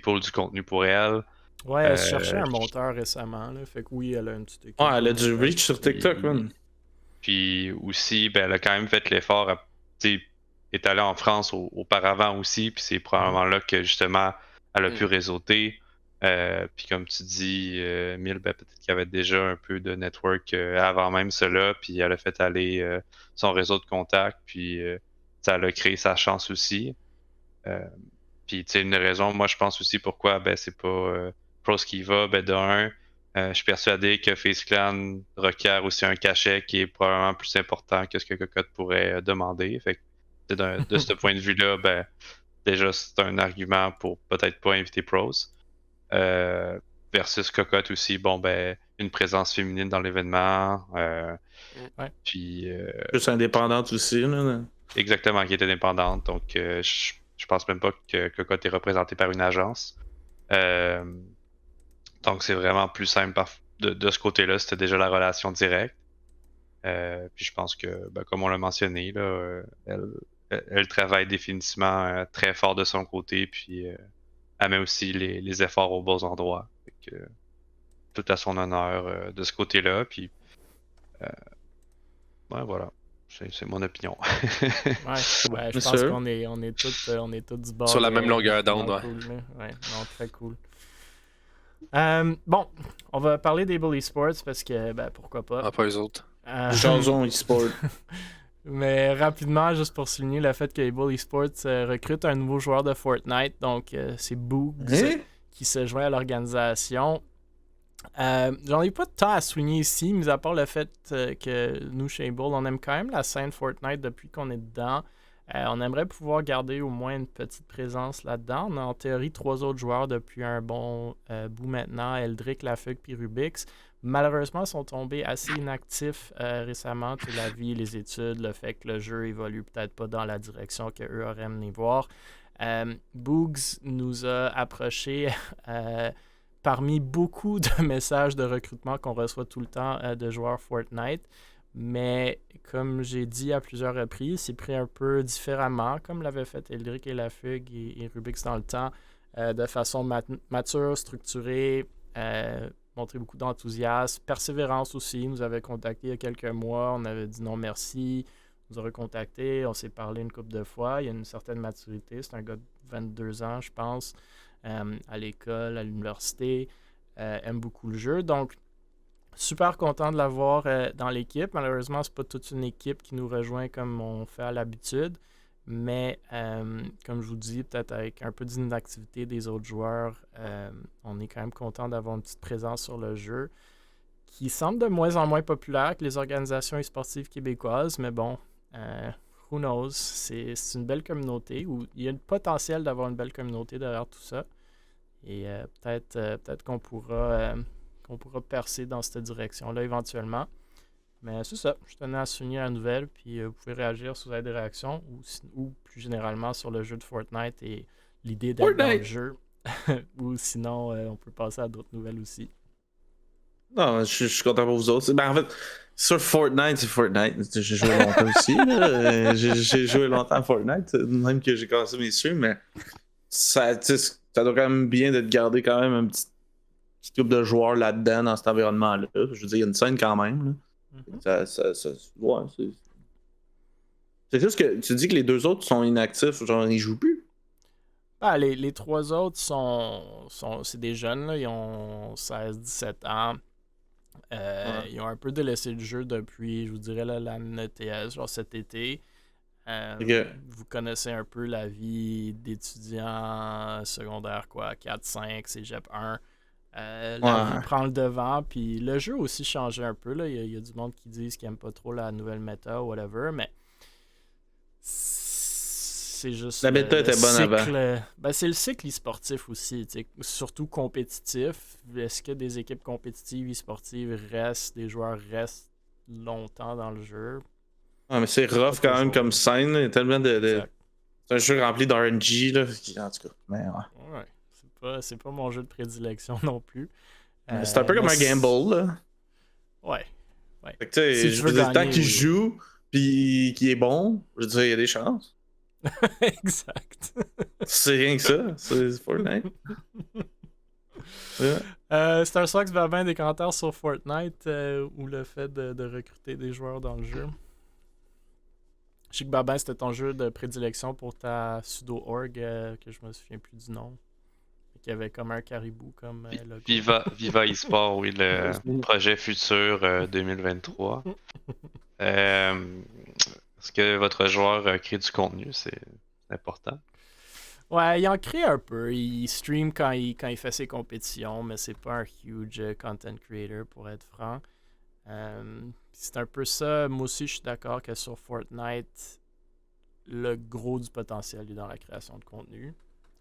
[SPEAKER 4] pull du contenu pour elle.
[SPEAKER 1] Ouais, elle se cherchait un monteur récemment, là, fait que oui, elle a un petit équipe.
[SPEAKER 2] Ouais, elle a du reach sur TikTok, man.
[SPEAKER 4] Puis aussi, ben, elle a quand même fait l'effort, est allée en France auparavant aussi, puis c'est probablement là que justement elle a pu réseauter. Puis comme tu dis, Mille, ben, peut-être qu'il y avait déjà un peu de network avant même cela, puis elle a fait aller son réseau de contacts, puis ça a créé sa chance aussi. Puis tu sais, une raison, moi je pense aussi pourquoi ben, c'est pas Pros qui va, ben d'un, je suis persuadé que Face Clan requiert aussi un cachet qui est probablement plus important que ce que Cocotte pourrait demander. Fait que de ce point de vue-là, ben déjà c'est un argument pour peut-être pas inviter Pros. Versus Cocotte aussi, bon ben une présence féminine dans l'événement. Puis
[SPEAKER 2] Plus indépendante aussi, là.
[SPEAKER 4] exactement, qui est indépendante. Donc je pense même pas que Cocotte est représenté par une agence. Donc c'est vraiment plus simple de ce côté-là, c'était déjà la relation directe. Puis je pense que, ben, comme on l'a mentionné, là, elle travaille définitivement très fort de son côté, puis elle met aussi les efforts aux bons endroits. Fait que, tout à son honneur de ce côté-là. Puis ouais, voilà. C'est mon opinion.
[SPEAKER 1] Ouais, je pense qu'on est tous du bord.
[SPEAKER 3] Sur la même longueur d'onde, ouais.
[SPEAKER 1] Cool, ouais, non, très cool. Bon, on va parler des Bully Sports parce que, ben, pourquoi pas.
[SPEAKER 3] Ah, pas eux autres.
[SPEAKER 2] Jason eSport.
[SPEAKER 1] Mais rapidement, juste pour souligner le fait que Able Esports recrute un nouveau joueur de Fortnite, donc c'est Boogs qui se joint à l'organisation. J'en ai pas de temps à souligner ici, mis à part le fait que nous, chez Able, on aime quand même la scène Fortnite depuis qu'on est dedans. On aimerait pouvoir garder au moins une petite présence là-dedans. On a en théorie 3 autres joueurs depuis un bon bout maintenant, Eldrick, Lafugue puis Rubix. Malheureusement, ils sont tombés assez inactifs récemment. Tu sais, la vie, les études, le fait que le jeu évolue peut-être pas dans la direction qu'eux auraient aimé voir. Boogs nous a approchés parmi beaucoup de messages de recrutement qu'on reçoit tout le temps de joueurs Fortnite. Mais comme j'ai dit à plusieurs reprises, c'est pris un peu différemment, comme l'avaient fait Eldrick et Lafugue et Rubix dans le temps, de façon mature, structurée, montrer beaucoup d'enthousiasme, persévérance aussi. Il nous avait contacté il y a quelques mois, on avait dit non merci, il nous a recontacté, on s'est parlé une couple de fois, il y a une certaine maturité, c'est un gars de 22 ans je pense, à l'école, à l'université, aime beaucoup le jeu, donc super content de l'avoir dans l'équipe. Malheureusement, c'est pas toute une équipe qui nous rejoint comme on fait à l'habitude, Mais comme je vous dis, peut-être avec un peu d'inactivité des autres joueurs, on est quand même content d'avoir une petite présence sur le jeu qui semble de moins en moins populaire que les organisations e-sportives québécoises. Mais bon, who knows? C'est une belle communauté. Il y a le potentiel d'avoir une belle communauté derrière tout ça. Et peut-être qu'on pourra percer dans cette direction-là éventuellement. Mais c'est ça, je tenais à souligner la nouvelle, puis vous pouvez réagir si vous avez des réactions, ou plus généralement sur le jeu de Fortnite et l'idée d'être dans le jeu. Ou sinon, on peut passer à d'autres nouvelles aussi.
[SPEAKER 2] Non, je suis content pour vous autres. Ben, en fait, sur Fortnite, c'est Fortnite. J'ai joué longtemps aussi. Là. J'ai joué longtemps à Fortnite, même que j'ai commencé mes streams, mais ça doit quand même bien de garder quand même un petit groupe de joueurs là-dedans, dans cet environnement-là. Je veux dire, il y a une scène quand même. Là. Ouais, c'est juste que tu dis que les deux autres sont inactifs, genre ils jouent plus.
[SPEAKER 1] Ah, les trois autres c'est des jeunes, là, ils ont 16-17 ans. Ils ont un peu délaissé le jeu depuis, je vous dirais, l'année ETS, genre cet été. Vous connaissez un peu la vie d'étudiant secondaire, quoi, 4-5, cégep 1. La vie prend le devant, puis le jeu aussi changeait un peu. Là. Il y a du monde qui disent qu'ils n'aiment pas trop la nouvelle méta ou whatever, mais c'est juste.
[SPEAKER 2] La méta était bonne avant.
[SPEAKER 1] Ben, c'est le cycle e-sportif aussi, surtout compétitif. Est-ce que des équipes compétitives e-sportives des joueurs restent longtemps dans le jeu?
[SPEAKER 2] Ouais, mais c'est rough quand même comme scène. Il y a tellement de... C'est un jeu rempli d'RNG, là. En tout cas, mais
[SPEAKER 1] ouais. C'est pas mon jeu de prédilection non plus.
[SPEAKER 2] C'est un peu comme un gamble, là.
[SPEAKER 1] Ouais.
[SPEAKER 2] Fait que, si je veux dire, tant qu'il joue, puis qu'il est bon, je veux dire, il y a des chances.
[SPEAKER 1] Exact.
[SPEAKER 2] C'est rien que ça. C'est Fortnite.
[SPEAKER 1] Star Sox va bien des commentaires sur Fortnite ou le fait de recruter des joueurs dans le jeu. Je sais que Babin, c'était ton jeu de prédilection pour ta pseudo-org, que je me souviens plus du nom. Qu'il y avait comme un caribou comme logo.
[SPEAKER 4] Viva eSport, oui, le projet futur 2023. Est-ce que votre joueur crée du contenu? C'est important.
[SPEAKER 1] Ouais, il en crée un peu. Il stream quand il fait ses compétitions, mais c'est pas un huge content creator, pour être franc. C'est un peu ça. Moi aussi, je suis d'accord que sur Fortnite, le gros du potentiel est dans la création de contenu.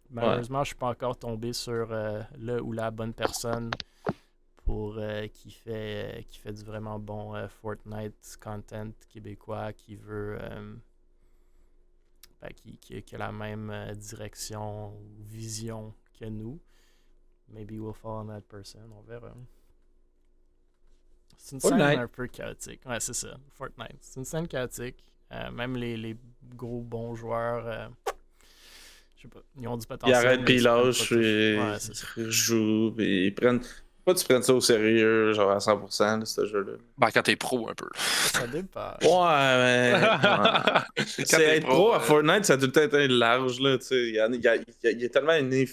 [SPEAKER 1] Malheureusement, je suis pas encore tombé sur le ou la bonne personne pour qui fait du vraiment bon Fortnite content québécois qui veut qui a la même direction ou vision que nous. Maybe we'll fall on that person, on verra. C'est une scène un peu chaotique. Ouais, c'est ça, Fortnite. C'est une scène chaotique. Même les gros bons joueurs, je sais pas, ils ont du potentiel.
[SPEAKER 2] Ils arrêtent, puis ils lâchent, ils jouent, puis ils prennent. Pas tu prennes ça au sérieux, genre à 100% de ce jeu-là.
[SPEAKER 3] Ben, quand t'es pro un peu.
[SPEAKER 1] Ça dépasse.
[SPEAKER 2] Ouais, mais. C'est être pro à Fortnite, ça doit être large, là. Il y a tellement une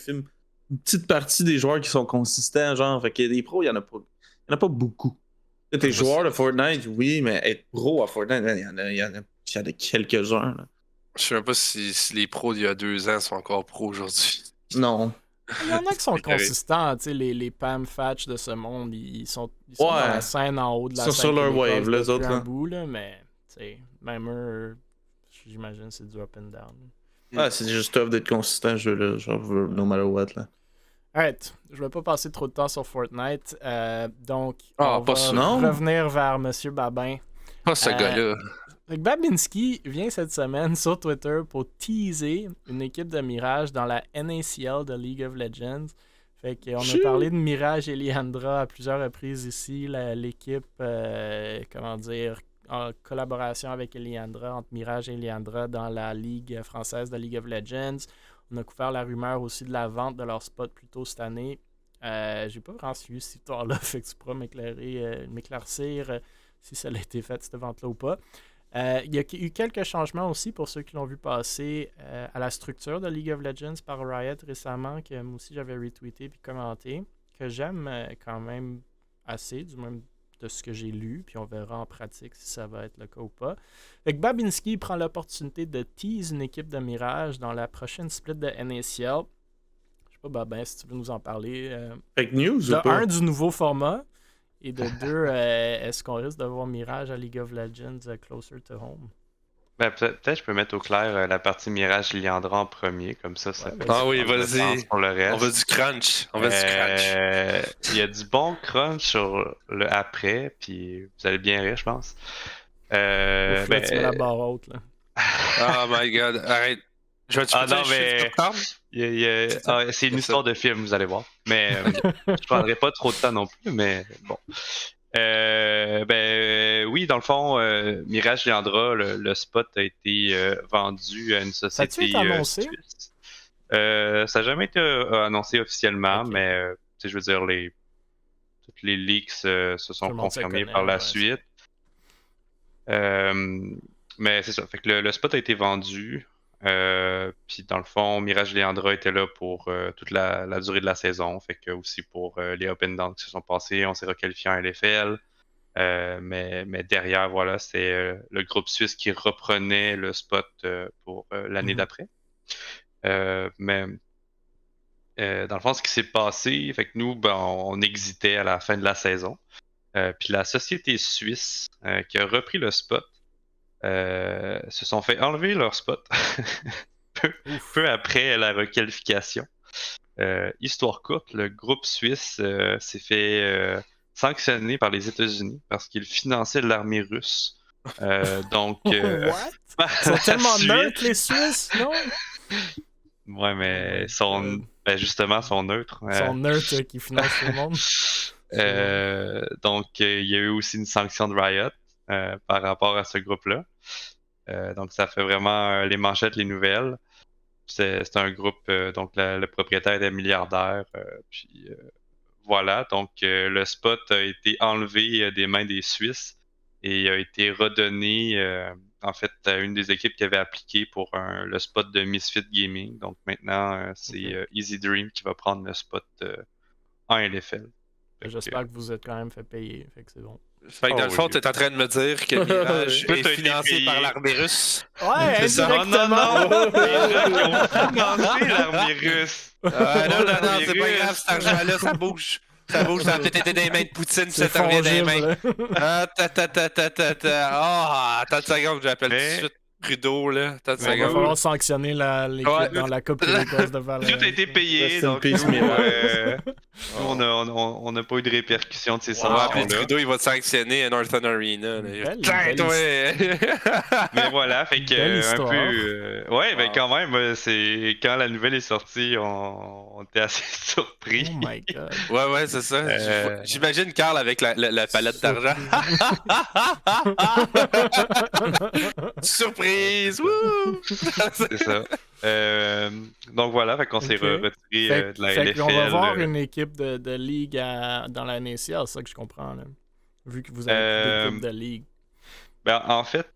[SPEAKER 2] petite partie des joueurs qui sont consistants, genre. Fait qu'il y a des pros, il y en a pas beaucoup. T'es joueur de Fortnite, oui, mais être pro à Fortnite, il y en a quelques-uns, là.
[SPEAKER 3] Je sais même pas si les pros d'il y a 2 ans sont encore pros aujourd'hui.
[SPEAKER 2] Non.
[SPEAKER 1] Il y en a qui sont consistants, tu sais, les Pam Fatch de ce monde, ils sont dans la scène en haut de la scène.
[SPEAKER 2] Ils sont sur leur wave, les autres.
[SPEAKER 1] Un bout, là, mais, tu sais, même eux, j'imagine c'est du up and down.
[SPEAKER 2] Ah, c'est juste tough d'être consistant, ce jeu-là, genre, no matter what, là.
[SPEAKER 1] Alright, je vais pas passer trop de temps sur Fortnite, donc on va revenir vers Monsieur Babin.
[SPEAKER 3] Pas ce gars-là.
[SPEAKER 1] Babinski vient cette semaine sur Twitter pour teaser une équipe de Mirage dans la NACL de League of Legends. Fait qu'on a parlé de Mirage et Liandra à plusieurs reprises ici. L'équipe, en collaboration avec Liandra, entre Mirage et Liandra dans la Ligue française de League of Legends. On a couvert la rumeur aussi de la vente de leur spot plus tôt cette année. J'ai pas vraiment suivi cette histoire-là, fait que tu pourras m'éclaircir si ça a été fait, cette vente-là ou pas. Il y a eu quelques changements aussi pour ceux qui l'ont vu passer à la structure de League of Legends par Riot récemment, que moi aussi j'avais retweeté puis commenté, que j'aime quand même assez, du même de ce que j'ai lu, puis on verra en pratique si ça va être le cas ou pas. Fait que Babinski prend l'opportunité de tease une équipe de Mirage dans la prochaine split de NACL. Je sais pas, Babin, si tu veux nous en parler.
[SPEAKER 2] Fake news
[SPEAKER 1] De
[SPEAKER 2] ou pas?
[SPEAKER 1] un, du nouveau format, et de deux, est-ce qu'on risque de voir Mirage à League of Legends Closer to Home?
[SPEAKER 4] Ben, peut-être je peux mettre au clair la partie Mirage Liandra en premier, comme ça
[SPEAKER 1] Ouais,
[SPEAKER 4] fait
[SPEAKER 1] vas-y.
[SPEAKER 3] Ah oui,
[SPEAKER 4] prendre le
[SPEAKER 3] vas-y.
[SPEAKER 4] sens pour le reste.
[SPEAKER 3] On veut du crunch. On veut du crunch.
[SPEAKER 4] Il y a du bon crunch sur le après, puis vous allez bien rire, je pense.
[SPEAKER 1] Ouf, là, tu mets la
[SPEAKER 4] Ben,
[SPEAKER 1] barre haute, là.
[SPEAKER 3] Oh my god, arrête. Je vais te
[SPEAKER 4] Ah
[SPEAKER 3] dire
[SPEAKER 4] non,
[SPEAKER 3] un chiffre
[SPEAKER 4] mais-
[SPEAKER 3] de table?
[SPEAKER 4] c'est une
[SPEAKER 3] C'est
[SPEAKER 4] histoire de film, vous allez voir. Mais je prendrai pas trop de temps non plus, mais bon. Oui, dans le fond, Mirage Liandra, le spot a été vendu à une
[SPEAKER 1] Ça
[SPEAKER 4] société
[SPEAKER 1] a-tu été annoncé?
[SPEAKER 4] suisse. Ça n'a jamais été annoncé officiellement,
[SPEAKER 1] Ok.
[SPEAKER 4] mais tu sais, je veux dire, toutes les leaks se
[SPEAKER 1] Tout
[SPEAKER 4] sont
[SPEAKER 1] le monde se
[SPEAKER 4] confirmés
[SPEAKER 1] connaît,
[SPEAKER 4] par la
[SPEAKER 1] ouais,
[SPEAKER 4] suite. Mais c'est ça. Fait que le spot a été vendu. Puis dans le fond, Mirage Leandra était là pour toute la durée de la saison. Fait que aussi pour les up and down qui se sont passés, on s'est requalifié en LFL. Mais derrière, voilà, c'est le groupe suisse qui reprenait le spot pour l'année
[SPEAKER 1] Mhm.
[SPEAKER 4] d'après. Mais dans le fond, ce qui s'est passé, fait que nous, ben, on exitait à la fin de la saison. Puis la société suisse qui a repris le spot se sont fait enlever leur spot peu après la requalification. Histoire courte, le groupe suisse s'est fait sanctionner par les États-Unis parce qu'il finançait l'armée russe. Donc,
[SPEAKER 1] What?
[SPEAKER 4] par
[SPEAKER 1] Ils sont
[SPEAKER 4] la
[SPEAKER 1] tellement
[SPEAKER 4] suite-
[SPEAKER 1] neutres, les Suisses, non?
[SPEAKER 4] Ouais, mais
[SPEAKER 1] Oh my
[SPEAKER 4] ils sont,
[SPEAKER 1] God.
[SPEAKER 4] ben justement, sont neutres.
[SPEAKER 1] Ils sont neutres qui financent tout le monde.
[SPEAKER 4] Donc, il y a eu aussi une sanction de Riot par rapport à ce groupe-là. Donc, ça fait vraiment les manchettes, les nouvelles. C'est un groupe, donc le propriétaire est milliardaire. Puis voilà, donc le spot a été enlevé des mains des Suisses et a été redonné en fait à une des équipes qui avait appliqué pour le spot de Misfit Gaming. Donc maintenant, c'est Easy Dream qui va prendre le spot en LFL. Fait
[SPEAKER 1] J'espère que vous êtes quand même fait payer, fait que c'est bon.
[SPEAKER 3] Fait que dans le fond, t'es en train de me dire que Mirage
[SPEAKER 4] Tout a
[SPEAKER 3] est
[SPEAKER 4] été
[SPEAKER 3] financé
[SPEAKER 4] payé.
[SPEAKER 3] par l'armée russe.
[SPEAKER 1] Ouais,
[SPEAKER 4] C'est ça.
[SPEAKER 1] indirectement!
[SPEAKER 4] Non, les gens qui ont financé l'armée russe.
[SPEAKER 3] Non,
[SPEAKER 4] l'armée
[SPEAKER 3] c'est pas
[SPEAKER 4] russe.
[SPEAKER 3] grave, cet argent-là, ça bouge. Ça bouge, ça a peut-être été des mains de Poutine, puis
[SPEAKER 1] C'est
[SPEAKER 3] ça t'en revient des
[SPEAKER 1] fongible,
[SPEAKER 3] mains.
[SPEAKER 1] là.
[SPEAKER 3] Attends une seconde, j'appelle tout de suite Trudeau, là. Attends une
[SPEAKER 1] Il va
[SPEAKER 3] seconde.
[SPEAKER 1] falloir sanctionner l'équipe
[SPEAKER 3] Ouais.
[SPEAKER 1] dans la Coupe québécoise de Valorant.
[SPEAKER 4] Tout a été payé,
[SPEAKER 2] Rest in
[SPEAKER 4] donc
[SPEAKER 2] peace,
[SPEAKER 4] nous,
[SPEAKER 2] Mirage.
[SPEAKER 4] nous, on n'a pas eu de répercussions de ces
[SPEAKER 3] On va appeler
[SPEAKER 4] sanctions-là.
[SPEAKER 3] Trudeau, il va te sanctionner à Northern Arena.
[SPEAKER 1] Belle
[SPEAKER 4] Mais voilà, fait que
[SPEAKER 1] Belle
[SPEAKER 4] un
[SPEAKER 1] histoire.
[SPEAKER 4] peu. Ouais, ben quand même, c'est quand la nouvelle est sortie, on était assez surpris.
[SPEAKER 1] Oh my god.
[SPEAKER 3] Ouais, c'est ça. J'imagine Carl avec la palette d'argent. Surprise! Wouh!
[SPEAKER 4] C'est ça. Donc voilà, fait qu'on s'est
[SPEAKER 1] Ok.
[SPEAKER 4] retiré de la LFL.
[SPEAKER 1] On va voir une équipe de ligue dans la NACL, c'est ça que je comprends, là. Vu que vous avez une équipe de ligue.
[SPEAKER 4] Ben, en fait,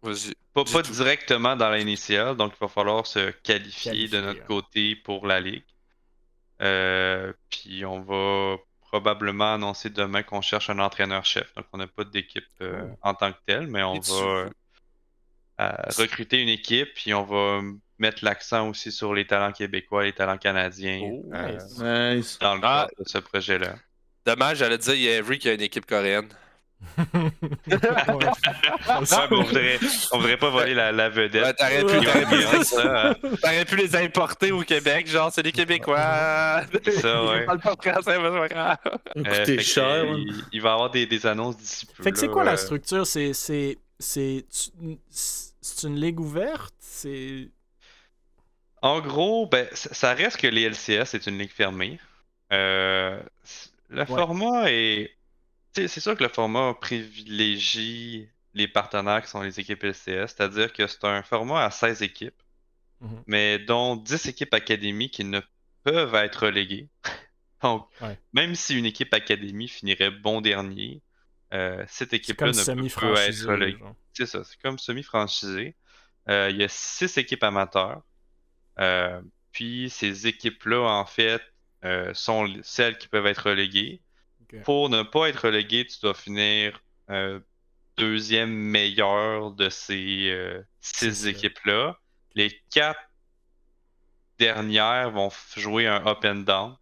[SPEAKER 3] Vas-y.
[SPEAKER 4] pas
[SPEAKER 3] Dis tout.
[SPEAKER 4] directement dans l'initiale, donc il va falloir se qualifier de notre
[SPEAKER 1] ouais.
[SPEAKER 4] côté pour la ligue. Puis on va probablement annoncer demain qu'on cherche un entraîneur-chef. Donc on n'a pas d'équipe en tant que telle, mais on
[SPEAKER 3] Et tu-
[SPEAKER 4] va recruter une équipe, puis on va mettre l'accent aussi sur les talents québécois, les talents canadiens
[SPEAKER 3] Oh,
[SPEAKER 1] nice.
[SPEAKER 2] Nice.
[SPEAKER 4] dans le cadre de ce projet-là.
[SPEAKER 3] Dommage, j'allais dire, il y a Avery qui a une équipe coréenne.
[SPEAKER 1] Ouais.
[SPEAKER 4] Ouais, mais on voudrait pas voler la vedette.
[SPEAKER 3] Ouais, t'aurais pu,
[SPEAKER 1] Ouais.
[SPEAKER 3] t'aurais pu les importer au Québec, genre, c'est des Québécois.
[SPEAKER 4] C'est ça, ouais.
[SPEAKER 3] Ils parlent pas français, mais c'est pas grave.
[SPEAKER 2] Écoutez,
[SPEAKER 4] Fait que,
[SPEAKER 2] cher. hein.
[SPEAKER 4] il va y avoir des annonces d'ici peu.
[SPEAKER 1] Fait que c'est
[SPEAKER 4] là,
[SPEAKER 1] quoi la structure? C'est une ligue ouverte? C'est.
[SPEAKER 4] En gros, ben, ça reste que les LCS, c'est une ligue fermée. Le format est. Tu sais, c'est sûr que le format privilégie les partenaires qui sont les équipes LCS, c'est-à-dire que c'est un format à 16 équipes,
[SPEAKER 1] Mhm.
[SPEAKER 4] mais dont 10 équipes académies qui ne peuvent être reléguées. Donc,
[SPEAKER 1] Ouais.
[SPEAKER 4] même si une équipe académie finirait bon dernier, cette
[SPEAKER 1] C'est
[SPEAKER 4] équipe-là
[SPEAKER 1] comme
[SPEAKER 4] ne peut
[SPEAKER 1] semi-franchisé.
[SPEAKER 4] être reléguée.
[SPEAKER 1] genre.
[SPEAKER 4] C'est ça, c'est comme semi-franchisé. Il y a 6 équipes amateurs. Puis ces équipes-là, en fait, sont celles qui peuvent être reléguées.
[SPEAKER 1] Ok.
[SPEAKER 4] pour ne pas être relégué, tu dois finir deuxième meilleur de ces 6
[SPEAKER 1] Six-là.
[SPEAKER 4] équipes-là. Les 4 dernières vont jouer un up and down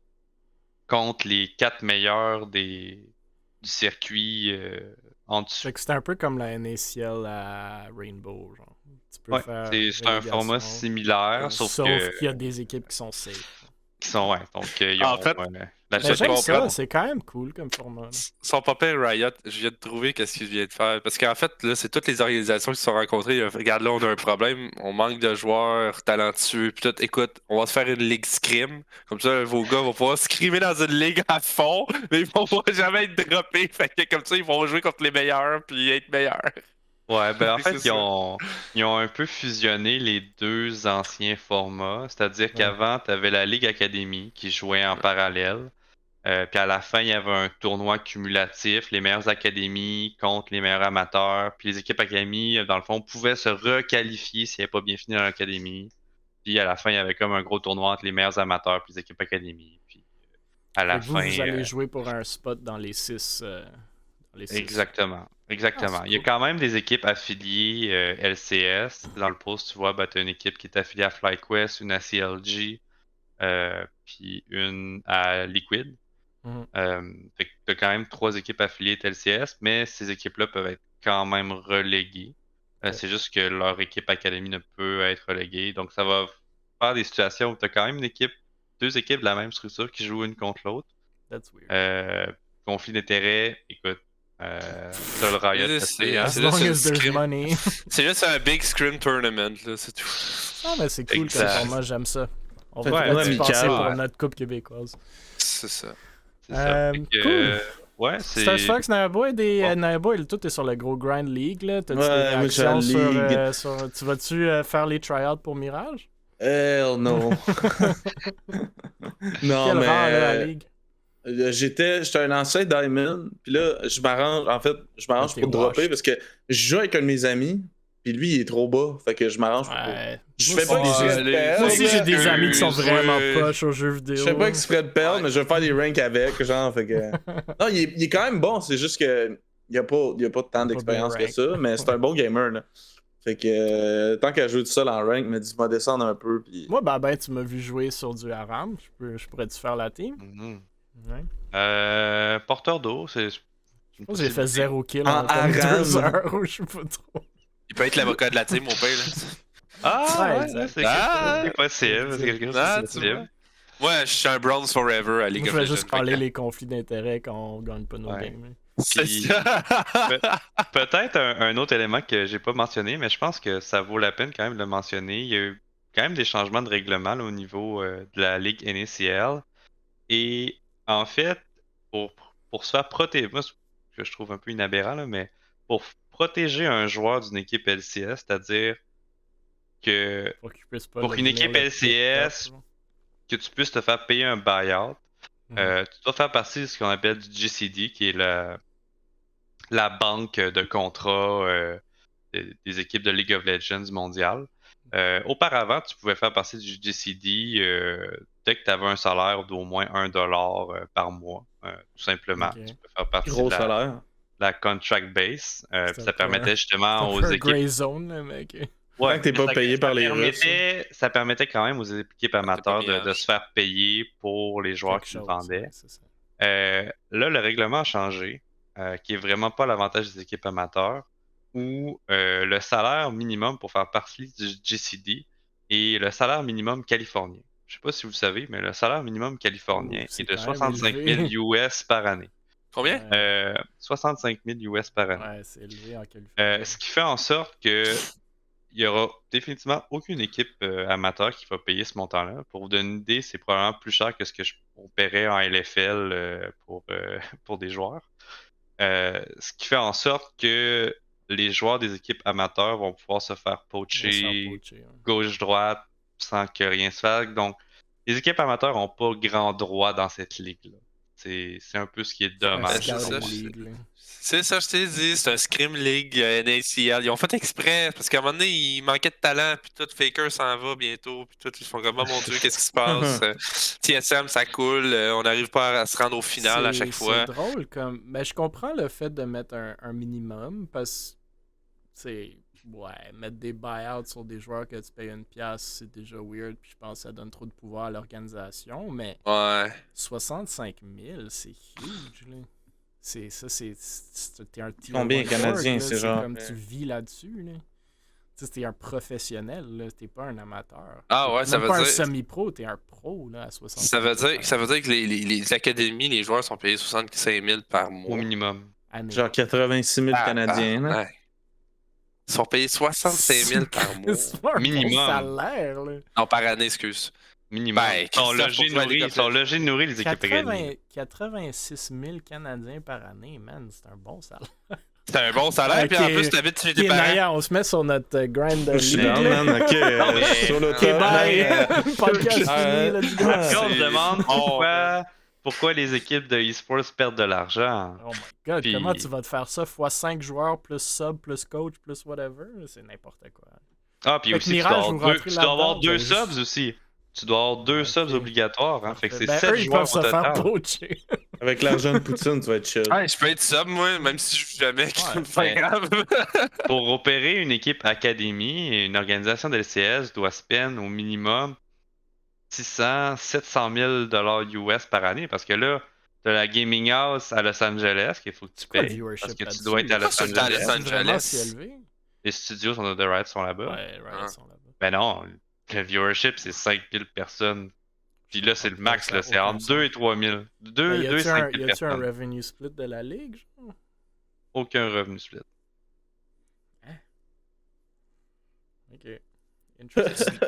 [SPEAKER 4] contre les 4 meilleurs du circuit en dessous.
[SPEAKER 1] Fait que c'est un peu comme la NACL à Rainbow, genre. Tu peux
[SPEAKER 4] Ouais,
[SPEAKER 1] faire
[SPEAKER 4] c'est un format
[SPEAKER 1] relégation,
[SPEAKER 4] similaire, sauf que
[SPEAKER 1] qu'il y a des équipes qui sont safe.
[SPEAKER 4] qui sont donc ils
[SPEAKER 3] En
[SPEAKER 4] ont
[SPEAKER 3] fait,
[SPEAKER 4] la
[SPEAKER 1] Mais
[SPEAKER 3] je
[SPEAKER 1] j'aime ça,
[SPEAKER 3] comprends.
[SPEAKER 1] c'est quand même cool comme format. Là.
[SPEAKER 3] Son papa Riot, je viens de trouver qu'est-ce qu'il vient de faire. Parce qu'en fait, là, c'est toutes les organisations qui se sont rencontrées. Regarde, là, on a un problème. On manque de joueurs talentueux. Puis tout, écoute, on va se faire une ligue scrim. Comme ça, vos gars vont pouvoir scrimer dans une ligue à fond, mais ils vont pas jamais être droppés. Fait que comme ça, ils vont jouer contre les meilleurs puis être meilleurs.
[SPEAKER 4] Ouais, ben en
[SPEAKER 3] C'est
[SPEAKER 4] fait,
[SPEAKER 3] ça.
[SPEAKER 4] ils ont un peu fusionné les deux anciens formats. C'est-à-dire qu'avant, tu avais la Ligue Académie qui jouait en parallèle. Puis à la fin, il y avait un tournoi cumulatif, les meilleures académies contre les meilleurs amateurs. Puis les équipes académies, dans le fond, pouvaient se requalifier s'ils n'avaient pas bien fini dans l'académie. Puis à la fin, il y avait comme un gros tournoi entre les meilleurs amateurs et les équipes académies. Puis à la
[SPEAKER 1] Fait que vous,
[SPEAKER 4] fin.
[SPEAKER 1] vous allez jouer pour un spot dans les 6.
[SPEAKER 4] Exactement. Exactement.
[SPEAKER 1] Ah, c'est
[SPEAKER 4] Il y a
[SPEAKER 1] cool.
[SPEAKER 4] quand même des équipes affiliées LCS. Dans le post, tu vois, ben, tu as une équipe qui est affiliée à FlyQuest, une à CLG, puis une à Liquid.
[SPEAKER 1] Mhm.
[SPEAKER 4] Fait que tu as quand même 3 équipes affiliées de LCS, mais ces équipes-là peuvent être quand même reléguées.
[SPEAKER 1] Ok.
[SPEAKER 4] C'est juste que leur équipe académie ne peut être reléguée. Donc ça va faire des situations où tu as quand même deux équipes de la même structure qui jouent une contre l'autre.
[SPEAKER 1] That's weird.
[SPEAKER 4] Conflit d'intérêts, écoute, ça le Riot le sait, hein?
[SPEAKER 1] As
[SPEAKER 3] C'est
[SPEAKER 1] long
[SPEAKER 3] juste une
[SPEAKER 1] as there's
[SPEAKER 3] scrim.
[SPEAKER 1] money.
[SPEAKER 3] C'est juste un big scrim tournament, là, c'est tout.
[SPEAKER 1] Ah, mais c'est cool comme
[SPEAKER 4] Exact.
[SPEAKER 1] format, j'aime ça. On
[SPEAKER 2] Fait
[SPEAKER 1] va
[SPEAKER 4] que
[SPEAKER 1] peut-être y
[SPEAKER 2] amical,
[SPEAKER 1] passer pour
[SPEAKER 4] ouais.
[SPEAKER 1] notre coupe québécoise.
[SPEAKER 3] C'est ça.
[SPEAKER 4] C'est ça. Fait que,
[SPEAKER 1] Cool.
[SPEAKER 4] ouais,
[SPEAKER 1] Star
[SPEAKER 4] c'est.
[SPEAKER 1] Fox, Nayaboy,
[SPEAKER 4] Bon.
[SPEAKER 1] Nayaboy, tout est sur le gros Grind League. Là. T'as-tu
[SPEAKER 2] Ouais,
[SPEAKER 1] des
[SPEAKER 2] moi, je suis à
[SPEAKER 1] réactions
[SPEAKER 2] League.
[SPEAKER 1] Tu vas-tu faire les tryouts pour Mirage?
[SPEAKER 2] Hell no. Non,
[SPEAKER 1] Quel rang, là, la
[SPEAKER 2] mais.
[SPEAKER 1] Ligue?
[SPEAKER 2] J'étais un ancien Diamond, puis là, je m'arrange
[SPEAKER 1] t'es
[SPEAKER 2] pour dropper
[SPEAKER 1] washed.
[SPEAKER 2] parce que je joue avec un de mes amis, puis lui, il est trop bas, fait que je m'arrange pour.
[SPEAKER 1] Ouais.
[SPEAKER 2] Je
[SPEAKER 1] Moi
[SPEAKER 2] fais pas
[SPEAKER 1] aussi,
[SPEAKER 2] exprès de perdre.
[SPEAKER 1] Moi aussi, j'ai
[SPEAKER 2] là.
[SPEAKER 1] des amis qui sont vraiment
[SPEAKER 3] Ouais.
[SPEAKER 1] poches aux jeux vidéo.
[SPEAKER 2] Je fais pas exprès de perdre,
[SPEAKER 3] Ouais.
[SPEAKER 2] mais je vais faire des ranks avec, genre, fait que. Non, il est quand même bon, c'est juste que. Il y a pas tant d'expérience que
[SPEAKER 1] rank.
[SPEAKER 2] ça, mais c'est un bon gamer, là. Fait que tant qu'à jouer tout seul en rank, mais dis-moi descendre un peu, puis.
[SPEAKER 1] Moi, tu m'as vu jouer sur du Aram. Je pourrais-tu faire la team?
[SPEAKER 4] Mhm.
[SPEAKER 1] Ouais.
[SPEAKER 4] Porteur d'eau, c'est.
[SPEAKER 1] Je pense que j'ai fait 0 kill
[SPEAKER 2] En
[SPEAKER 1] en comme
[SPEAKER 2] Aram.
[SPEAKER 1] 2 heures, ou je sais pas trop.
[SPEAKER 3] Il peut être l'avocat de la team, mon père, là.
[SPEAKER 4] Ah,
[SPEAKER 1] Ouais,
[SPEAKER 4] ouais,
[SPEAKER 1] exact.
[SPEAKER 4] c'est possible. C'est quelque chose
[SPEAKER 3] Ah,
[SPEAKER 4] de
[SPEAKER 3] tu
[SPEAKER 4] possible.
[SPEAKER 3] vois. Moi, je suis un Bronze Forever à League
[SPEAKER 1] Moi, je
[SPEAKER 3] of
[SPEAKER 1] vais
[SPEAKER 3] Legends.
[SPEAKER 1] juste parler les conflits d'intérêts quand on gagne pas nos
[SPEAKER 4] Ouais.
[SPEAKER 1] games. hein.
[SPEAKER 3] C'est
[SPEAKER 4] Puis-
[SPEAKER 3] ça.
[SPEAKER 4] Peut-être un autre élément que j'ai pas mentionné, mais je pense que ça vaut la peine quand même de le mentionner. Il y a eu quand même des changements de règlement là, au niveau de la Ligue NACL. Et en fait, pour se faire protéger, moi, ce que je trouve un peu inaberrant, là, mais pour protéger un joueur d'une équipe LCS, c'est-à-dire que
[SPEAKER 1] Pour qu'il puisse pas
[SPEAKER 4] pour qu'une
[SPEAKER 1] devenir
[SPEAKER 4] équipe
[SPEAKER 1] le
[SPEAKER 4] LCS,
[SPEAKER 1] pick-up, genre.
[SPEAKER 4] que tu puisses te faire payer un buyout, tu dois faire partie de ce qu'on appelle du GCD, qui est la banque de contrats des équipes de League of Legends mondiale. Auparavant, tu pouvais faire partie du GCD dès que tu avais un salaire d'au moins $1 par mois, tout simplement.
[SPEAKER 1] Ok.
[SPEAKER 4] Tu peux faire partie
[SPEAKER 2] Gros
[SPEAKER 4] de
[SPEAKER 2] salaire.
[SPEAKER 4] la contract base.
[SPEAKER 1] C'est
[SPEAKER 4] Puis
[SPEAKER 1] un
[SPEAKER 4] ça
[SPEAKER 1] peu
[SPEAKER 4] permettait
[SPEAKER 1] C'est
[SPEAKER 4] justement
[SPEAKER 1] un
[SPEAKER 4] aux
[SPEAKER 1] peu un
[SPEAKER 4] équipes.
[SPEAKER 1] gray zone, là, mec.
[SPEAKER 2] Tant que t'es
[SPEAKER 4] mais
[SPEAKER 2] pas
[SPEAKER 4] ça-
[SPEAKER 2] payé
[SPEAKER 4] ça
[SPEAKER 2] par les Russes.
[SPEAKER 4] ça permettait quand même aux équipes amateurs de
[SPEAKER 3] payage.
[SPEAKER 4] se faire payer pour les joueurs
[SPEAKER 1] Quelque
[SPEAKER 4] qu'ils
[SPEAKER 1] chose,
[SPEAKER 4] vendaient.
[SPEAKER 1] ouais, c'est ça.
[SPEAKER 4] Là, le règlement a changé, qui est vraiment pas l'avantage des équipes amateurs, où le salaire minimum pour faire partie du GCD est le salaire minimum californien. Je sais pas si vous le savez, mais le salaire minimum californien
[SPEAKER 1] Ouh, c'est
[SPEAKER 4] est de
[SPEAKER 1] quand même
[SPEAKER 4] 65
[SPEAKER 1] élevé.
[SPEAKER 4] 000 US par année.
[SPEAKER 3] Combien?
[SPEAKER 4] 65 000 US par année.
[SPEAKER 1] Ouais, c'est élevé en Californie.
[SPEAKER 4] Ce qui fait en sorte que il y aura définitivement aucune équipe amateur qui va payer ce montant-là. Pour vous donner une idée, c'est probablement plus cher que ce que on paierait en LFL pour des joueurs. Ce qui fait en sorte que les joueurs des équipes amateurs vont pouvoir se faire
[SPEAKER 1] On va se
[SPEAKER 4] poacher
[SPEAKER 1] faire poacher, hein.
[SPEAKER 4] gauche-droite sans que rien se fasse. Donc, les équipes amateurs n'ont pas grand droit dans cette ligue-là. C'est un peu ce qui est
[SPEAKER 1] C'est un
[SPEAKER 4] dommage.
[SPEAKER 3] c'est ça,
[SPEAKER 1] scouting
[SPEAKER 3] je-
[SPEAKER 1] league, là.
[SPEAKER 3] C'est ça, je t'ai dit, c'est un Scrim League NACL. Ils ont fait exprès, parce qu'à un moment donné, il manquait de talent, puis tout, Faker s'en va bientôt, puis tout, ils se font comme, oh mon Dieu, qu'est-ce qui se passe? TSM, ça coule, on n'arrive pas à se rendre au final à chaque
[SPEAKER 1] C'est
[SPEAKER 3] fois.
[SPEAKER 1] drôle comme. Mais je comprends le fait de mettre un minimum parce que c'est. Ouais, mettre des buyouts sur des joueurs que tu payes une pièce, c'est déjà weird, puis je pense que ça donne trop de pouvoir à l'organisation, mais
[SPEAKER 3] Ouais.
[SPEAKER 1] 65 000, c'est huge, là. T'es un tier
[SPEAKER 2] Combien
[SPEAKER 1] one
[SPEAKER 2] Canadiens,
[SPEAKER 1] org, là,
[SPEAKER 2] c'est genre,
[SPEAKER 1] comme tu vis là-dessus, là. Tu sais, t'es un professionnel, là, t'es pas un amateur.
[SPEAKER 3] Ah ouais,
[SPEAKER 1] T'es
[SPEAKER 3] ça
[SPEAKER 1] même
[SPEAKER 3] veut
[SPEAKER 1] pas un
[SPEAKER 3] dire.
[SPEAKER 1] semi-pro, t'es un pro, là, à 65
[SPEAKER 3] Ça veut dire que les académies, les joueurs sont payés 65 000 par
[SPEAKER 4] Au
[SPEAKER 3] mois.
[SPEAKER 4] minimum.
[SPEAKER 1] année.
[SPEAKER 2] Genre 86 000
[SPEAKER 3] Ah,
[SPEAKER 2] Canadiens. Là.
[SPEAKER 3] ouais. Ils sont payés 65 000 par mois.
[SPEAKER 1] C'est pas un
[SPEAKER 4] Minimum.
[SPEAKER 1] bon salaire, là.
[SPEAKER 3] Non, par année, excuse.
[SPEAKER 4] Minimum.
[SPEAKER 3] Ben,
[SPEAKER 4] Ils sont
[SPEAKER 3] Christophe,
[SPEAKER 4] logés,
[SPEAKER 3] pourquoi
[SPEAKER 4] nourris,
[SPEAKER 3] les
[SPEAKER 4] ils sont logés, nourris, les équipes académiques.
[SPEAKER 1] 86 000 Canadiens par année, man, c'est un bon salaire.
[SPEAKER 3] C'est un bon salaire, puis en plus, t'habites chez tes
[SPEAKER 1] Ok,
[SPEAKER 3] parents.
[SPEAKER 1] Naya, on se met sur notre grind de
[SPEAKER 2] Je suis
[SPEAKER 1] league,
[SPEAKER 2] down,
[SPEAKER 1] là.
[SPEAKER 2] man. Ok,
[SPEAKER 3] mais-
[SPEAKER 2] sur le
[SPEAKER 3] Ok,
[SPEAKER 2] top.
[SPEAKER 1] bye.
[SPEAKER 2] man.
[SPEAKER 1] Podcast fini,
[SPEAKER 2] Ah,
[SPEAKER 1] let's go.
[SPEAKER 2] ah,
[SPEAKER 4] Quand on se demande
[SPEAKER 3] Oh,
[SPEAKER 4] pourquoi les équipes de e-sports perdent de l'argent.
[SPEAKER 1] Oh my god,
[SPEAKER 4] Puis-
[SPEAKER 1] comment tu vas te faire ça fois 5 joueurs, plus sub, plus coach, plus whatever? C'est n'importe quoi.
[SPEAKER 4] Ah, puis
[SPEAKER 1] Fait que
[SPEAKER 4] aussi,
[SPEAKER 1] Mirage, vous rentrez
[SPEAKER 4] tu dois avoir
[SPEAKER 1] là-dedans,
[SPEAKER 4] deux
[SPEAKER 1] vous avez
[SPEAKER 4] subs aussi. Tu dois avoir deux
[SPEAKER 1] Ok.
[SPEAKER 4] subs obligatoires. Hein. Fait que c'est
[SPEAKER 1] Ben,
[SPEAKER 4] 7
[SPEAKER 1] eux, ils
[SPEAKER 4] joueurs
[SPEAKER 1] peuvent se
[SPEAKER 4] au
[SPEAKER 1] faire
[SPEAKER 4] total.
[SPEAKER 1] poacher.
[SPEAKER 2] Avec l'argent de Poutine, tu vas être chill.
[SPEAKER 3] Ouais, je peux être sub, moi, même si je joue jamais. C'est pas
[SPEAKER 4] mais-
[SPEAKER 3] grave.
[SPEAKER 4] Pour opérer une équipe académie, une organisation de LCS doit spend au minimum 700 000 US par année. Parce que là, tu as la Gaming House à Los Angeles qu'il faut que tu
[SPEAKER 1] C'est quoi le
[SPEAKER 4] payes.
[SPEAKER 1] viewership
[SPEAKER 4] Parce que tu
[SPEAKER 1] là-dessus?
[SPEAKER 4] dois être à Los
[SPEAKER 3] Pourquoi c'est à Los
[SPEAKER 4] Angeles.
[SPEAKER 3] Angeles?
[SPEAKER 1] C'est vraiment si élevé?
[SPEAKER 4] Les studios sont de Riot sont là-bas.
[SPEAKER 1] Ouais, right,
[SPEAKER 3] Ah.
[SPEAKER 1] ils sont là-bas.
[SPEAKER 4] Ben non, le viewership, c'est 5000 personnes. Puis là, c'est le max, là. C'est entre 2 et 3000. 2
[SPEAKER 1] Mais
[SPEAKER 4] et 5
[SPEAKER 1] y
[SPEAKER 4] 000
[SPEAKER 1] a-tu un
[SPEAKER 4] personnes.
[SPEAKER 1] revenue split de la ligue, genre?
[SPEAKER 4] Aucun revenu split.
[SPEAKER 1] Ok. Interesting.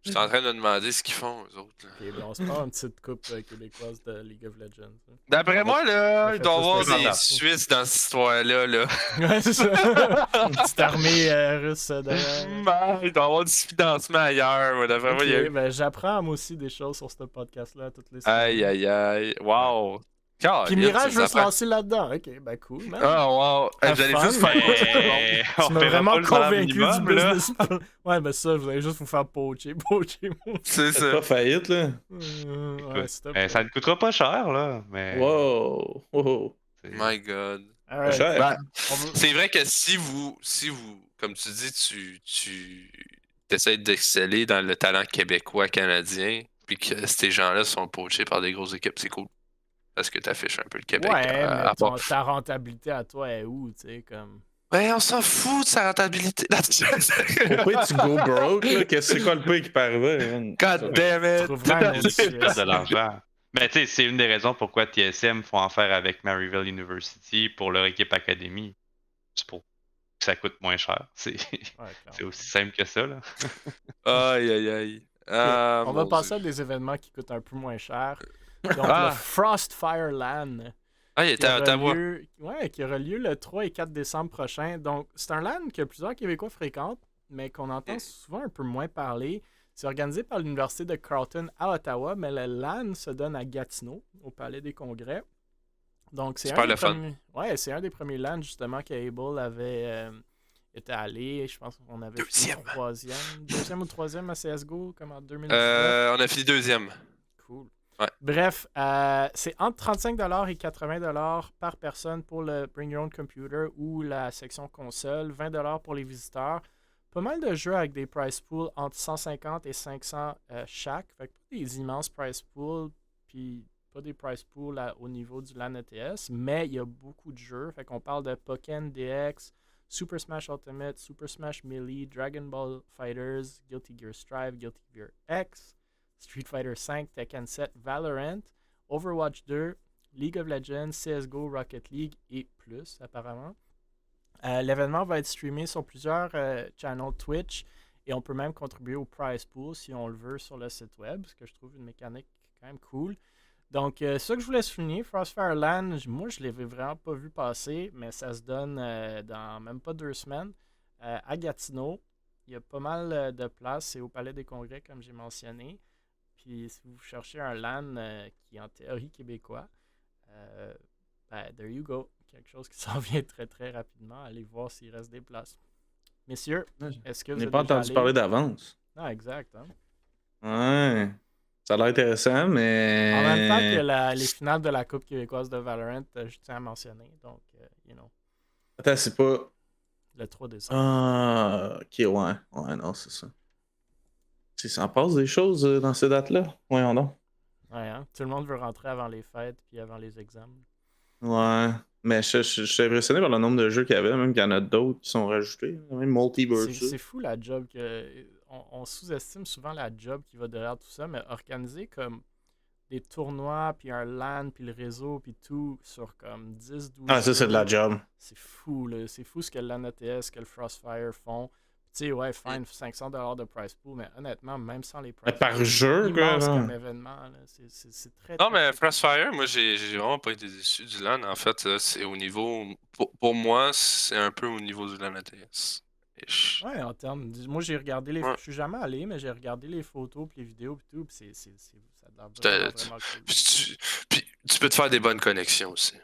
[SPEAKER 3] Je suis en train de me demander ce qu'ils font, eux autres. là.
[SPEAKER 1] Ok, ben on se prend une petite coupe québécoise de League of Legends. hein.
[SPEAKER 3] D'après moi, là,
[SPEAKER 1] Ça
[SPEAKER 3] il
[SPEAKER 1] fait
[SPEAKER 3] doit y avoir
[SPEAKER 1] plus que
[SPEAKER 3] des
[SPEAKER 1] ça.
[SPEAKER 3] Suisses dans cette histoire-là. Là.
[SPEAKER 1] Ouais, c'est ça. Une petite armée russe derrière.
[SPEAKER 3] Il doit y avoir du financement ailleurs. Ouais, d'après moi, il y a
[SPEAKER 1] Ok,
[SPEAKER 3] eu.
[SPEAKER 1] ben j'apprends moi aussi des choses sur ce podcast-là toutes les semaines.
[SPEAKER 3] Aïe, aïe, aïe. Wow.
[SPEAKER 1] Puis Mirage veut se lancer là-dedans. Ok, ben cool, man.
[SPEAKER 3] Ah, wow.
[SPEAKER 1] Have
[SPEAKER 3] J'allais
[SPEAKER 1] fun,
[SPEAKER 3] juste faire.
[SPEAKER 4] Mais
[SPEAKER 1] Tu
[SPEAKER 4] on
[SPEAKER 1] m'as
[SPEAKER 4] paiera
[SPEAKER 1] vraiment
[SPEAKER 4] pas le salaire
[SPEAKER 1] convaincu du
[SPEAKER 4] minimum, là.
[SPEAKER 1] business plan. Ouais, ben ça, vous allez juste vous faire poacher.
[SPEAKER 3] C'est
[SPEAKER 2] C'est
[SPEAKER 3] ça.
[SPEAKER 2] pas faillite, là.
[SPEAKER 1] Ouais, stop.
[SPEAKER 4] Ça ne coûtera pas cher, là. Mais
[SPEAKER 2] Wow. Wow.
[SPEAKER 4] c'est-
[SPEAKER 3] My God.
[SPEAKER 1] Alright.
[SPEAKER 2] Cher.
[SPEAKER 3] Ben,
[SPEAKER 1] On veut-
[SPEAKER 3] c'est vrai que si vous, comme tu dis, tu essaies d'exceller dans le talent québécois, canadien, puis que ces gens-là sont poachés par des grosses équipes, c'est cool. Parce que t'affiches un peu le Québec.
[SPEAKER 1] Ouais, mais
[SPEAKER 3] à part.
[SPEAKER 1] ta rentabilité à toi est où, tu sais, comme...
[SPEAKER 3] Ouais, on s'en fout de sa rentabilité.
[SPEAKER 2] Pourquoi tu go broke, là? C'est quoi le pire qui peut arriver, man?
[SPEAKER 3] God damn
[SPEAKER 1] Tu
[SPEAKER 3] it!
[SPEAKER 1] trouveras un autre
[SPEAKER 4] Ils
[SPEAKER 1] Suisse.
[SPEAKER 4] perdent de l'argent. Mais tu sais, c'est une des raisons pourquoi TSM font affaire avec Maryville University pour leur équipe académie. C'est pour que ça coûte moins cher. C'est
[SPEAKER 1] Ouais,
[SPEAKER 4] c'est
[SPEAKER 1] clairement.
[SPEAKER 4] aussi simple que ça, là.
[SPEAKER 3] Aïe, aïe, aïe. Ah,
[SPEAKER 1] On va
[SPEAKER 3] mon
[SPEAKER 1] passer
[SPEAKER 3] Dieu.
[SPEAKER 1] à des événements qui coûtent un peu moins cher. Donc,
[SPEAKER 3] Ah.
[SPEAKER 1] le Frostfire LAN.
[SPEAKER 3] Ah, il était à Ottawa.
[SPEAKER 1] Qui aura lieu le 3 et 4 décembre prochain. Donc, c'est un LAN que plusieurs Québécois fréquentent, mais qu'on entend souvent un peu moins parler. C'est organisé par l'Université de Carleton à Ottawa, mais le LAN se donne à Gatineau, au Palais des Congrès. Donc, c'est
[SPEAKER 3] Super
[SPEAKER 1] un des
[SPEAKER 3] le fun.
[SPEAKER 1] premiers... Ouais, c'est un des premiers LAN, justement, qu'Able avait été allé. Je pense qu'on avait fini deuxième ou troisième à CSGO, comme en 2019.
[SPEAKER 3] On a fini deuxième.
[SPEAKER 1] Cool.
[SPEAKER 3] Ouais.
[SPEAKER 1] Bref, c'est entre 35$ et 80$ par personne pour le Bring Your Own Computer ou la section console, 20$ pour les visiteurs. Pas mal de jeux avec des price pools entre 150 et 500 chaque. Fait que pas des immenses price pools, puis pas des price pools au niveau du LAN ETS, mais il y a beaucoup de jeux. Fait qu'on parle de Pokken DX, Super Smash Ultimate, Super Smash Melee, Dragon Ball Fighters, Guilty Gear Strive, Guilty Gear X, Street Fighter V, Tekken 7, Valorant, Overwatch 2, League of Legends, CSGO, Rocket League et plus, apparemment. L'événement va être streamé sur plusieurs channels Twitch et on peut même contribuer au prize pool si on le veut sur le site web, ce que je trouve une mécanique quand même cool. Donc, c'est ça que je voulais souligner. Frostfire LAN, moi, je ne l'avais vraiment pas vu passer, mais ça se donne dans même pas 2 semaines à Gatineau. Il y a pas mal de places. C'est au Palais des Congrès, comme j'ai mentionné. Puis, si vous cherchez un LAN qui est en théorie québécois, ben, there you go. quelque chose qui s'en vient très très rapidement. Allez voir s'il reste des places. Messieurs, est-ce que
[SPEAKER 2] Je
[SPEAKER 1] vous
[SPEAKER 2] n'ai
[SPEAKER 1] êtes
[SPEAKER 2] pas
[SPEAKER 1] déjà
[SPEAKER 2] entendu
[SPEAKER 1] allés?
[SPEAKER 2] parler d'avance.
[SPEAKER 1] Ah, exact. Hein?
[SPEAKER 2] Ouais. Ça a l'air intéressant, mais.
[SPEAKER 1] En même temps que les finales de la Coupe québécoise de Valorant, je tiens à mentionner. Donc,
[SPEAKER 2] Attends, c'est pas.
[SPEAKER 1] le 3 décembre.
[SPEAKER 2] Ah, ok, ouais. Ouais, non, c'est ça. Ça en passe des choses dans ces dates-là? Voyons donc.
[SPEAKER 1] Ouais, hein? Tout le monde veut rentrer avant les fêtes puis avant les examens.
[SPEAKER 2] Ouais. Mais je suis impressionné par le nombre de jeux qu'il y avait, même qu'il y en a d'autres qui sont rajoutés. Même Multiverse.
[SPEAKER 1] C'est fou la job que. On sous-estime souvent la job qui va derrière tout ça, mais organiser comme des tournois, puis un LAN, puis le réseau, puis tout sur comme 10-12
[SPEAKER 2] Ah, ça, c'est de la
[SPEAKER 1] jours,
[SPEAKER 2] job.
[SPEAKER 1] c'est fou, là. C'est fou ce que le LAN ETS, que le Frostfire font. Tu sais, ouais, fine, $500 de price pool, mais honnêtement, même sans les price
[SPEAKER 2] Par
[SPEAKER 1] pools,
[SPEAKER 2] jeu,
[SPEAKER 1] c'est
[SPEAKER 2] quoi.
[SPEAKER 1] immense
[SPEAKER 2] non?
[SPEAKER 1] comme événement. Là. C'est très,
[SPEAKER 3] Non,
[SPEAKER 1] très,
[SPEAKER 3] mais
[SPEAKER 1] très
[SPEAKER 3] Frostfire, moi, j'ai vraiment pas été déçu du LAN. En fait, c'est au niveau. Pour moi, c'est un peu au niveau du LAN ATS.
[SPEAKER 1] Ouais, en termes. Moi, j'ai regardé les.
[SPEAKER 3] Ouais.
[SPEAKER 1] Je suis jamais allé, mais j'ai regardé les photos, puis les vidéos, puis tout, puis ça a l'air vraiment cool.
[SPEAKER 3] Puis tu peux te faire des bonnes connexions aussi.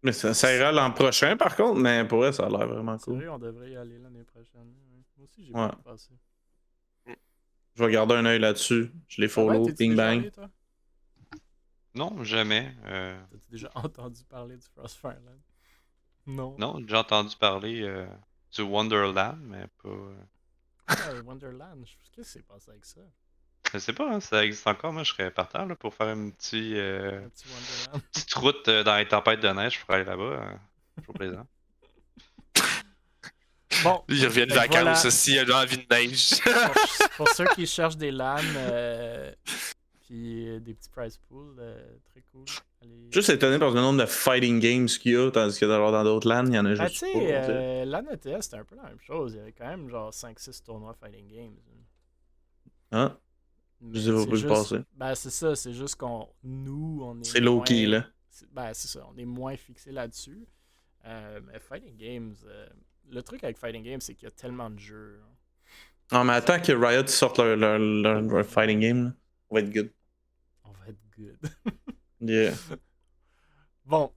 [SPEAKER 2] Mais ça ira l'an prochain, par contre, mais pour elle, ça a l'air vraiment cool.
[SPEAKER 1] Sérieux, on devrait y aller l'année prochaine. Ouais. Moi aussi, j'ai
[SPEAKER 2] Ouais.
[SPEAKER 1] pas passé.
[SPEAKER 2] Je vais garder un œil là-dessus. Je les follow,
[SPEAKER 1] T'es-tu
[SPEAKER 2] ping
[SPEAKER 1] déjà
[SPEAKER 2] bang.
[SPEAKER 1] allé, toi?
[SPEAKER 4] Non, jamais.
[SPEAKER 1] T'as-tu déjà entendu parler du Frostfire Land? Non.
[SPEAKER 4] Non, j'ai entendu parler du Wonderland, mais pas.
[SPEAKER 1] Ah, Wonderland, qu'est-ce qui s'est passé avec ça?
[SPEAKER 4] Je sais pas, hein, ça existe encore. Moi, je serais partant là, pour faire
[SPEAKER 1] Un petit Wonderland.
[SPEAKER 4] petite route dans les tempêtes de neige pour aller là-bas. Toujours plaisant.
[SPEAKER 1] Bon,
[SPEAKER 3] Lui, il revient de
[SPEAKER 1] fait que
[SPEAKER 3] vacances
[SPEAKER 1] voilà.
[SPEAKER 3] aussi, il a envie de neige.
[SPEAKER 1] pour ceux qui cherchent des LAN, puis des petits prize pools, très cool. Allez...
[SPEAKER 2] Juste étonné par le nombre de fighting games qu'il y a, tandis que dans d'autres LAN, il y en a
[SPEAKER 1] Ben,
[SPEAKER 2] juste
[SPEAKER 1] tu
[SPEAKER 2] pas. on dirait.
[SPEAKER 1] sais, LAN ETS, c'était un peu la même chose. Il y avait quand même genre 5-6 tournois fighting games.
[SPEAKER 2] Hein?
[SPEAKER 1] Mais
[SPEAKER 2] Je sais pas
[SPEAKER 1] c'est
[SPEAKER 2] pourquoi je
[SPEAKER 1] juste-
[SPEAKER 2] passais.
[SPEAKER 1] Ben, c'est ça, c'est juste qu'on. Nous, on est.
[SPEAKER 2] C'est low-key,
[SPEAKER 1] moins-
[SPEAKER 2] là.
[SPEAKER 1] Ben, c'est ça, on est moins fixé là-dessus. Mais Fighting Games, le truc avec Fighting Games, c'est qu'il y a tellement de jeux. Hein.
[SPEAKER 2] Ah, mais attends que Riot sorte leur fighting game, là. On va être good.
[SPEAKER 1] On va être good.
[SPEAKER 2] Yeah.
[SPEAKER 1] Bon,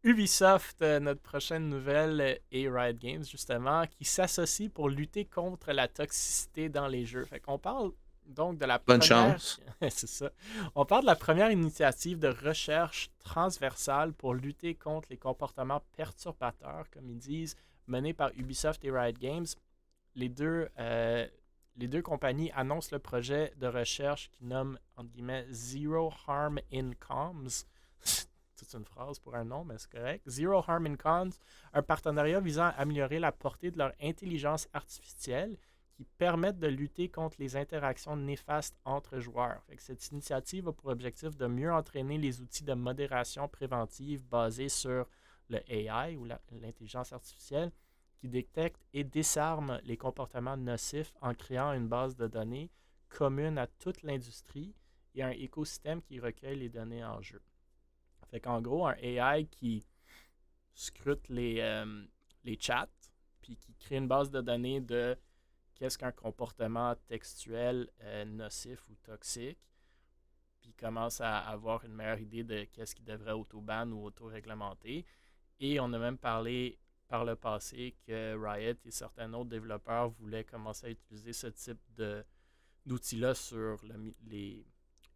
[SPEAKER 1] Ubisoft, notre prochaine nouvelle, et Riot Games, justement, qui s'associent pour lutter contre la toxicité dans les jeux. Fait qu'on parle donc de la
[SPEAKER 2] Bonne
[SPEAKER 1] première...
[SPEAKER 2] chance.
[SPEAKER 1] c'est ça. On parle de la première initiative de recherche transversale pour lutter contre les comportements perturbateurs, comme ils disent, menée par Ubisoft et Riot Games. Les deux compagnies annoncent le projet de recherche qui nomme, entre guillemets, Zero Harm in Comms. C'est une phrase pour un nom, mais c'est correct. Zero Harm in Comms, un partenariat visant à améliorer la portée de leur intelligence artificielle qui permettent de lutter contre les interactions néfastes entre joueurs. Fait que cette initiative a pour objectif de mieux entraîner les outils de modération préventive basés sur le AI ou l'intelligence artificielle qui détecte et désarme les comportements nocifs en créant une base de données commune à toute l'industrie et un écosystème qui recueille les données en jeu. Fait qu'en gros, un AI qui scrute les chats puis qui crée une base de données de qu'est-ce qu'un comportement textuel nocif ou toxique, puis commence à avoir une meilleure idée de qu'est-ce qui devrait auto-ban ou auto-réglementer. Et on a même parlé par le passé que Riot et certains autres développeurs voulaient commencer à utiliser ce type d'outils-là sur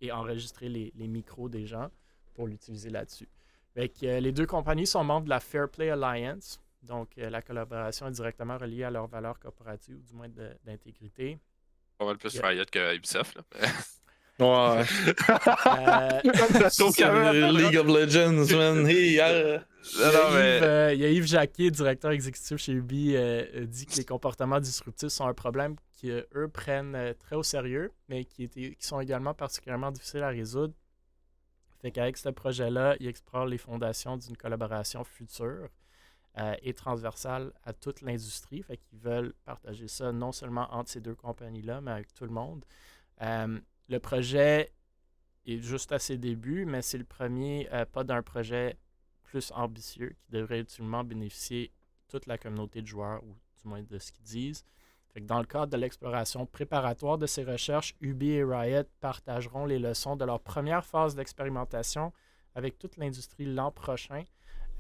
[SPEAKER 1] et enregistrer les micros des gens pour l'utiliser là-dessus. Fait que, les deux compagnies sont membres de la Fair Play Alliance. Donc, la collaboration est directement reliée à leurs valeurs corporatives, ou du moins d'intégrité.
[SPEAKER 3] Pas mal plus Riot que Ubisoft. Là.
[SPEAKER 2] Ouais. League of Legends, man. Hey,
[SPEAKER 1] Il y a Yves Jacquet, directeur exécutif chez Ubi, dit que les comportements disruptifs sont un problème qu'eux prennent très au sérieux, mais qui sont également particulièrement difficiles à résoudre. Fait qu'avec ce projet-là, ils explorent les fondations d'une collaboration future et transversale à toute l'industrie. Fait qu'ils veulent partager ça non seulement entre ces deux compagnies-là, mais avec tout le monde. Le projet est juste à ses débuts, mais c'est le premier pas d'un projet plus ambitieux qui devrait utilement bénéficier toute la communauté de joueurs, ou du moins de ce qu'ils disent. Fait que dans le cadre de l'exploration préparatoire de ces recherches, Ubi et Riot partageront les leçons de leur première phase d'expérimentation avec toute l'industrie l'an prochain.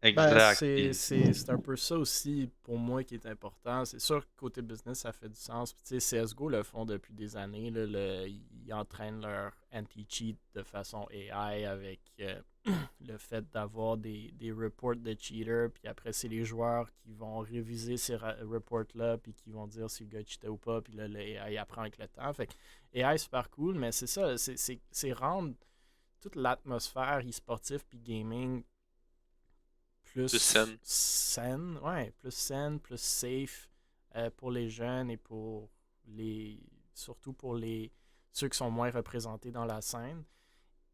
[SPEAKER 4] Exact.
[SPEAKER 1] C'est un peu ça aussi pour moi qui est important. C'est sûr que côté business, ça fait du sens. Puis, tu sais, CSGO le font depuis des années. Là, ils entraînent leur anti-cheat de façon AI avec le fait d'avoir des reports de cheaters. Puis après, c'est les joueurs qui vont réviser ces reports-là. Puis qui vont dire si le gars cheatait ou pas. Puis là, le AI apprend avec le temps. Fait que AI, super cool. Mais c'est ça. C'est rendre toute l'atmosphère e-sportif puis gaming plus saine, plus safe pour les jeunes et pour surtout pour ceux qui sont moins représentés dans la scène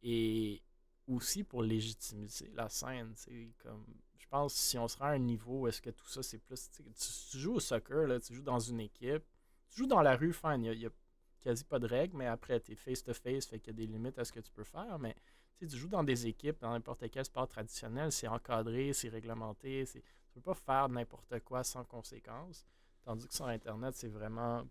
[SPEAKER 1] et aussi pour légitimiser la scène. Comme, je pense que si on sera à un niveau où est-ce que tout ça c'est plus. Tu joues au soccer, là, tu joues dans une équipe, tu joues dans la rue, fine, il y a quasi pas de règles, mais après tu es face-to-face, fait qu'il y a des limites à ce que tu peux faire, mais tu joues dans des équipes, dans n'importe quel sport traditionnel, c'est encadré, c'est réglementé, tu peux pas faire n'importe quoi sans conséquence. Tandis que sur Internet, c'est vraiment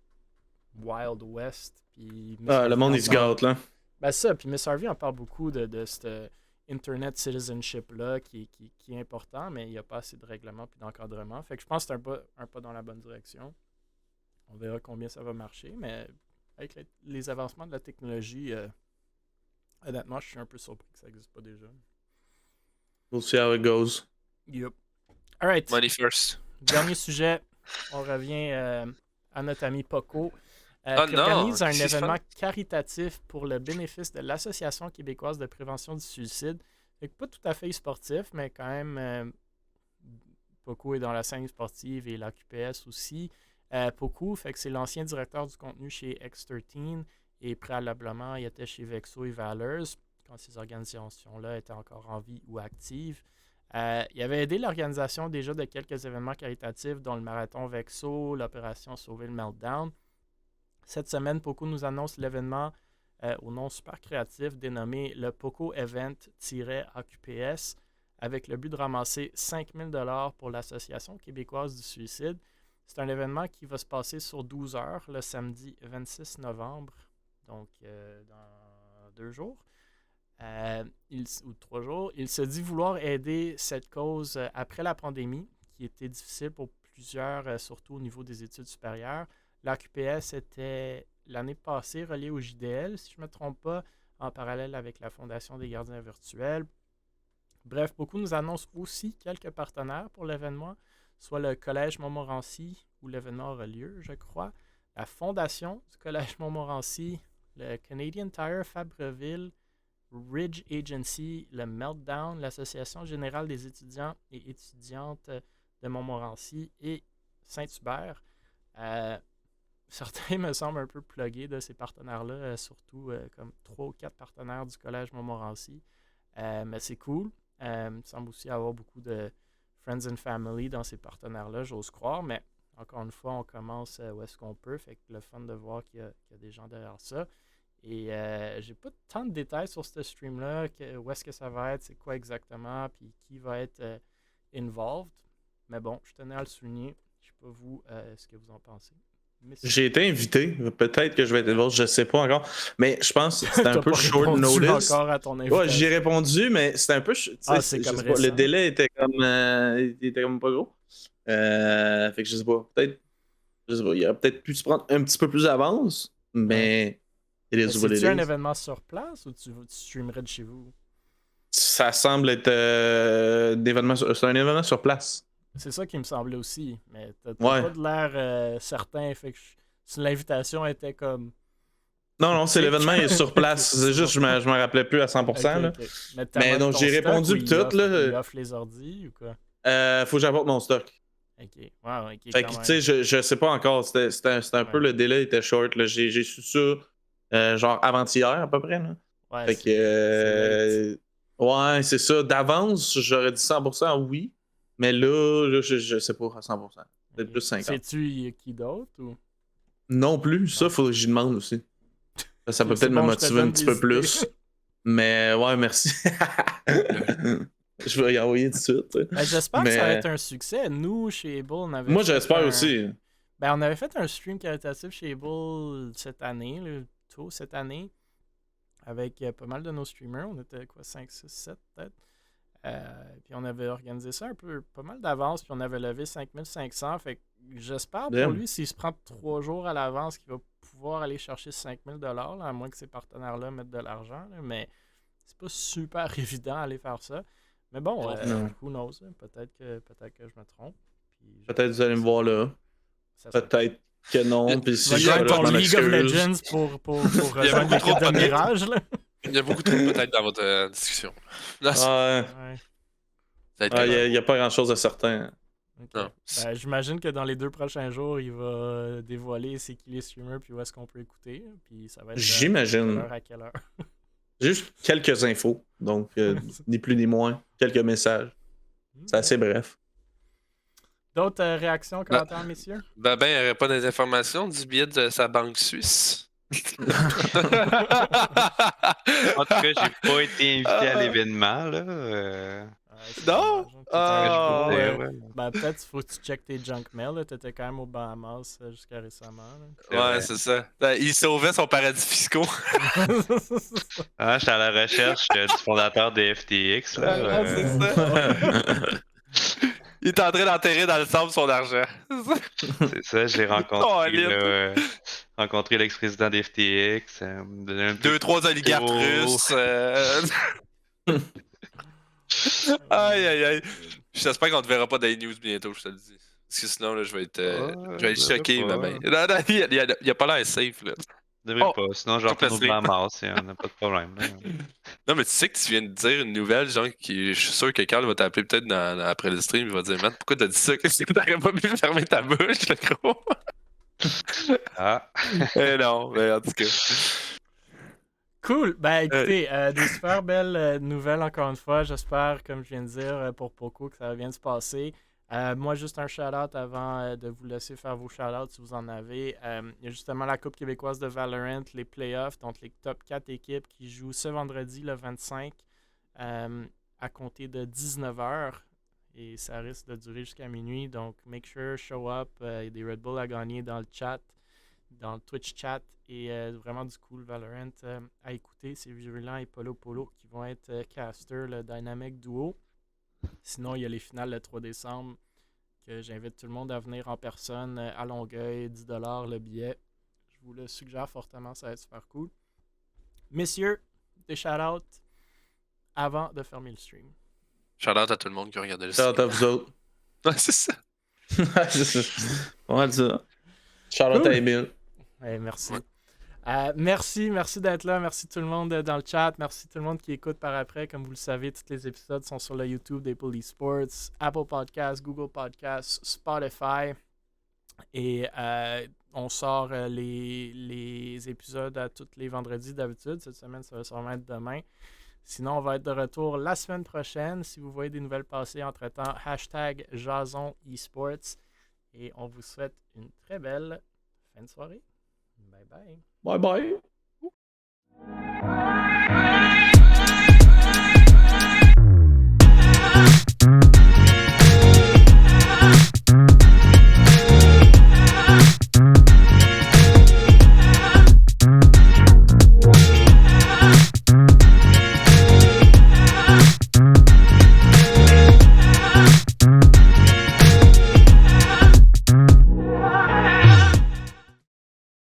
[SPEAKER 1] Wild West. Puis
[SPEAKER 2] le monde, il se gâte, là.
[SPEAKER 1] Ben ça, puis Miss Harvey en parle beaucoup de ce Internet citizenship-là qui est important, mais il n'y a pas assez de règlements et d'encadrement. Fait que je pense que c'est un pas dans la bonne direction. On verra combien ça va marcher, mais avec les avancements de la technologie... honnêtement, je suis un peu surpris que ça n'existe pas déjà.
[SPEAKER 2] We'll see how it goes.
[SPEAKER 1] Yep. Alright.
[SPEAKER 3] Money first.
[SPEAKER 1] Dernier sujet. On revient à notre ami Poco. Qui
[SPEAKER 3] non!
[SPEAKER 1] organise un
[SPEAKER 3] C'est
[SPEAKER 1] événement
[SPEAKER 3] fun.
[SPEAKER 1] caritatif pour le bénéfice de l'Association québécoise de prévention du suicide. Fait que pas tout à fait sportif, mais quand même, Poco est dans la scène sportive et la QPS aussi. Poco, fait que c'est l'ancien directeur du contenu chez X13. Et préalablement, il était chez Vexo et Valors, quand ces organisations-là étaient encore en vie ou actives. Il avait aidé l'organisation déjà de quelques événements caritatifs, dont le marathon Vexo, l'opération Sauver le Meltdown. Cette semaine, Poco nous annonce l'événement au nom super créatif dénommé le Poco Event-AQPS, avec le but de ramasser 5 000 $ pour l'Association québécoise du suicide. C'est un événement qui va se passer sur 12 heures, le samedi 26 novembre. Donc, dans 2 jours ou 3 jours, il se dit vouloir aider cette cause après la pandémie, qui était difficile pour plusieurs, surtout au niveau des études supérieures. L'AQPS était l'année passée reliée au JDL, si je ne me trompe pas, en parallèle avec la Fondation des gardiens virtuels. Bref, beaucoup nous annoncent aussi quelques partenaires pour l'événement, soit le Collège Montmorency, où l'événement aura lieu, je crois, la Fondation du Collège Montmorency, le Canadian Tire Fabreville, Ridge Agency, le Meltdown, l'Association générale des étudiants et étudiantes de Montmorency et Saint-Hubert. Certains me semblent un peu plugués de ces partenaires-là, surtout comme 3 ou 4 partenaires du Collège Montmorency. Mais c'est cool. Il semble aussi avoir beaucoup de friends and family dans ces partenaires-là, j'ose croire, mais encore une fois, on commence où est-ce qu'on peut. Fait que le fun de voir qu'il y a des gens derrière ça. Et j'ai pas tant de détails sur ce stream-là, où est-ce que ça va être, c'est quoi exactement, puis qui va être involved. Mais bon, je tenais à le souligner. Je sais pas vous, ce que vous en pensez.
[SPEAKER 2] J'ai été invité. Peut-être que je vais être involved, je sais pas encore. Mais je pense que c'était un peu short notice.
[SPEAKER 1] Encore à ton invitation.
[SPEAKER 2] Ouais, j'ai répondu, mais c'était un peu.
[SPEAKER 1] C'est comme récent.
[SPEAKER 2] Le délai était comme pas gros. Fait que je sais pas. Peut-être. Je sais pas. Il aurait peut-être pu se prendre un petit peu plus d'avance, mais.
[SPEAKER 1] C'est-tu un événement sur place ou tu streamerais de chez vous?
[SPEAKER 2] Ça semble être c'est un événement sur place.
[SPEAKER 1] C'est ça qui me semblait aussi, mais t'as pas de l'air certain, fait que l'invitation était comme...
[SPEAKER 2] Non, c'est l'événement est sur place, c'est juste je me rappelais plus à 100%.
[SPEAKER 1] Okay.
[SPEAKER 2] Mais donc j'ai répondu tout.
[SPEAKER 1] Il offre les ordi ou quoi?
[SPEAKER 2] Faut que j'apporte mon stock.
[SPEAKER 1] Ok, wow, ok.
[SPEAKER 2] Fait que tu sais, je sais pas encore, c'était un peu, le délai était short, là. J'ai su ça genre avant-hier à peu près. Là.
[SPEAKER 1] Ouais,
[SPEAKER 2] fait que ouais, c'est ça. D'avance, j'aurais dit 100% oui. Mais là, je sais pas à 100%. Peut-être plus 50%.
[SPEAKER 1] Sais-tu qui d'autre ou?
[SPEAKER 2] Non plus, ça, faut que j'y demande aussi. Ça peut peut-être me motiver un petit peu plus. Mais ouais, merci. Je vais y envoyer tout de suite.
[SPEAKER 1] J'espère que ça va être un succès. Nous, chez Able, on avait.
[SPEAKER 2] Moi, j'espère aussi.
[SPEAKER 1] On avait fait un stream caritatif chez Able cette année, tôt cette année, avec pas mal de nos streamers. On était 5, 6, 7 peut-être. Puis on avait organisé ça pas mal d'avance, puis on avait levé 5500. Fait que j'espère pour
[SPEAKER 2] Damn.
[SPEAKER 1] lui, s'il se prend 3 jours à l'avance, qu'il va pouvoir aller chercher 5000 $, là, à moins que ces partenaires-là mettent de l'argent. Là, mais c'est pas super évident d'aller faire ça. Mais bon,
[SPEAKER 2] Non.
[SPEAKER 1] who knows? Hein, peut-être que je me trompe. Puis
[SPEAKER 2] Peut-être vous allez me voir là.
[SPEAKER 1] ça serait-
[SPEAKER 2] Peut-être que non. Puis
[SPEAKER 1] Tu
[SPEAKER 2] si
[SPEAKER 1] vas
[SPEAKER 2] je
[SPEAKER 1] jouer
[SPEAKER 2] suis
[SPEAKER 1] avec
[SPEAKER 2] là,
[SPEAKER 1] ton
[SPEAKER 2] je m'en
[SPEAKER 1] League of
[SPEAKER 2] excuse.
[SPEAKER 1] Legends pour
[SPEAKER 3] Il y a
[SPEAKER 1] rejoindre
[SPEAKER 3] beaucoup trop
[SPEAKER 1] l'équipe de
[SPEAKER 3] peut-être.
[SPEAKER 1] Mirage. Là.
[SPEAKER 3] Il y a beaucoup trop peut-être dans votre discussion. Là,
[SPEAKER 2] Ouais.
[SPEAKER 1] Ouais.
[SPEAKER 3] ça va être
[SPEAKER 2] Il n'y a pas grand-chose de certain.
[SPEAKER 1] Ok.
[SPEAKER 3] Non.
[SPEAKER 1] Ben, j'imagine que dans les 2 prochains jours, il va dévoiler c'est qui les streamers puis où est-ce qu'on peut écouter. Puis ça va être
[SPEAKER 2] J'imagine.
[SPEAKER 1] quelle heure à quelle heure.
[SPEAKER 2] Juste quelques infos. Donc, ni plus ni moins. Quelques messages. C'est assez bref.
[SPEAKER 1] D'autres réactions, commentaires, messieurs?
[SPEAKER 3] Ben, il n'y aurait pas des informations du billet de sa banque suisse.
[SPEAKER 4] En tout cas, j'ai pas été invité à l'événement, là.
[SPEAKER 1] Ouais, c'est
[SPEAKER 3] Non?
[SPEAKER 1] dommage, hein.
[SPEAKER 3] Ah,
[SPEAKER 1] Peut-être
[SPEAKER 4] ouais.
[SPEAKER 1] que ben, peut-être qu'il faut que tu checkes tes junk mail. Là. T'étais quand même aux Bahamas jusqu'à récemment.
[SPEAKER 4] C'est vrai.
[SPEAKER 3] c'est ça. Il sauvait son paradis fiscaux.
[SPEAKER 4] Ah, j'étais à la recherche du fondateur de FTX, là.
[SPEAKER 3] Ah, c'est ça. Il est en train d'enterrer dans le sable son argent.
[SPEAKER 4] C'est ça, j'ai rencontré l'ex-président d'FTX. Me donné un peu
[SPEAKER 3] 2-3 oligarques russes. Aïe, aïe, aïe. J'espère qu'on ne te verra pas dans les news bientôt, je te le dis. Parce que sinon, là, je vais être choqué, ma main. Non, il a pas l'air safe, là.
[SPEAKER 4] devrait pas, sinon je
[SPEAKER 3] Toute la
[SPEAKER 4] retourne au Bahamas, on n'a pas de problème. Là.
[SPEAKER 3] Non, mais tu sais que tu viens de dire une nouvelle, genre, je suis sûr que Carl va t'appeler peut-être après le stream, il va dire, man, pourquoi t'as dit ça? Qu'est-ce que t'aurais pas pu fermer ta bouche, le gros?
[SPEAKER 4] Ah,
[SPEAKER 3] Non, mais en tout cas.
[SPEAKER 1] Cool. Ben écoutez, des super belles nouvelles encore une fois. J'espère, comme je viens de dire, pour Poco, que ça va bien se passer. Moi, juste un shout-out avant de vous laisser faire vos shout-outs si vous en avez. Il y a justement la Coupe québécoise de Valorant, les playoffs, donc les top 4 équipes qui jouent ce vendredi, le 25, à compter de 19h. Et ça risque de durer jusqu'à minuit. Donc, make sure, show up. Il y a des Red Bull à gagner dans le chat, dans le Twitch chat. Et vraiment du cool Valorant à écouter. C'est Virulent et Polo qui vont être caster, le Dynamic Duo. Sinon, il y a les finales le 3 décembre que j'invite tout le monde à venir en personne à Longueuil, 10$ le billet. Je vous le suggère fortement, ça va être super cool. Messieurs, des shout-outs avant de fermer le stream.
[SPEAKER 3] Shout-out à tout le monde qui a regardé le
[SPEAKER 2] Shout out
[SPEAKER 3] stream.
[SPEAKER 2] à vous autres.
[SPEAKER 3] Ouais, c'est ça.
[SPEAKER 2] On va dire ça. Shout out
[SPEAKER 1] Cool.
[SPEAKER 2] à Emile.
[SPEAKER 1] Ouais, merci.
[SPEAKER 3] Ouais.
[SPEAKER 1] Merci d'être là. Merci tout le monde dans le chat. Merci tout le monde qui écoute par après. Comme vous le savez, tous les épisodes sont sur le YouTube d'Apple Esports, Apple Podcasts, Google Podcasts, Spotify. Et on sort les épisodes à tous les vendredis d'habitude. Cette semaine, ça va sûrement être demain. Sinon, on va être de retour la semaine prochaine. Si vous voyez des nouvelles passer entre-temps, #Jason Esports. Et on vous souhaite une très belle fin de soirée. Bye bye.
[SPEAKER 2] Bye bye.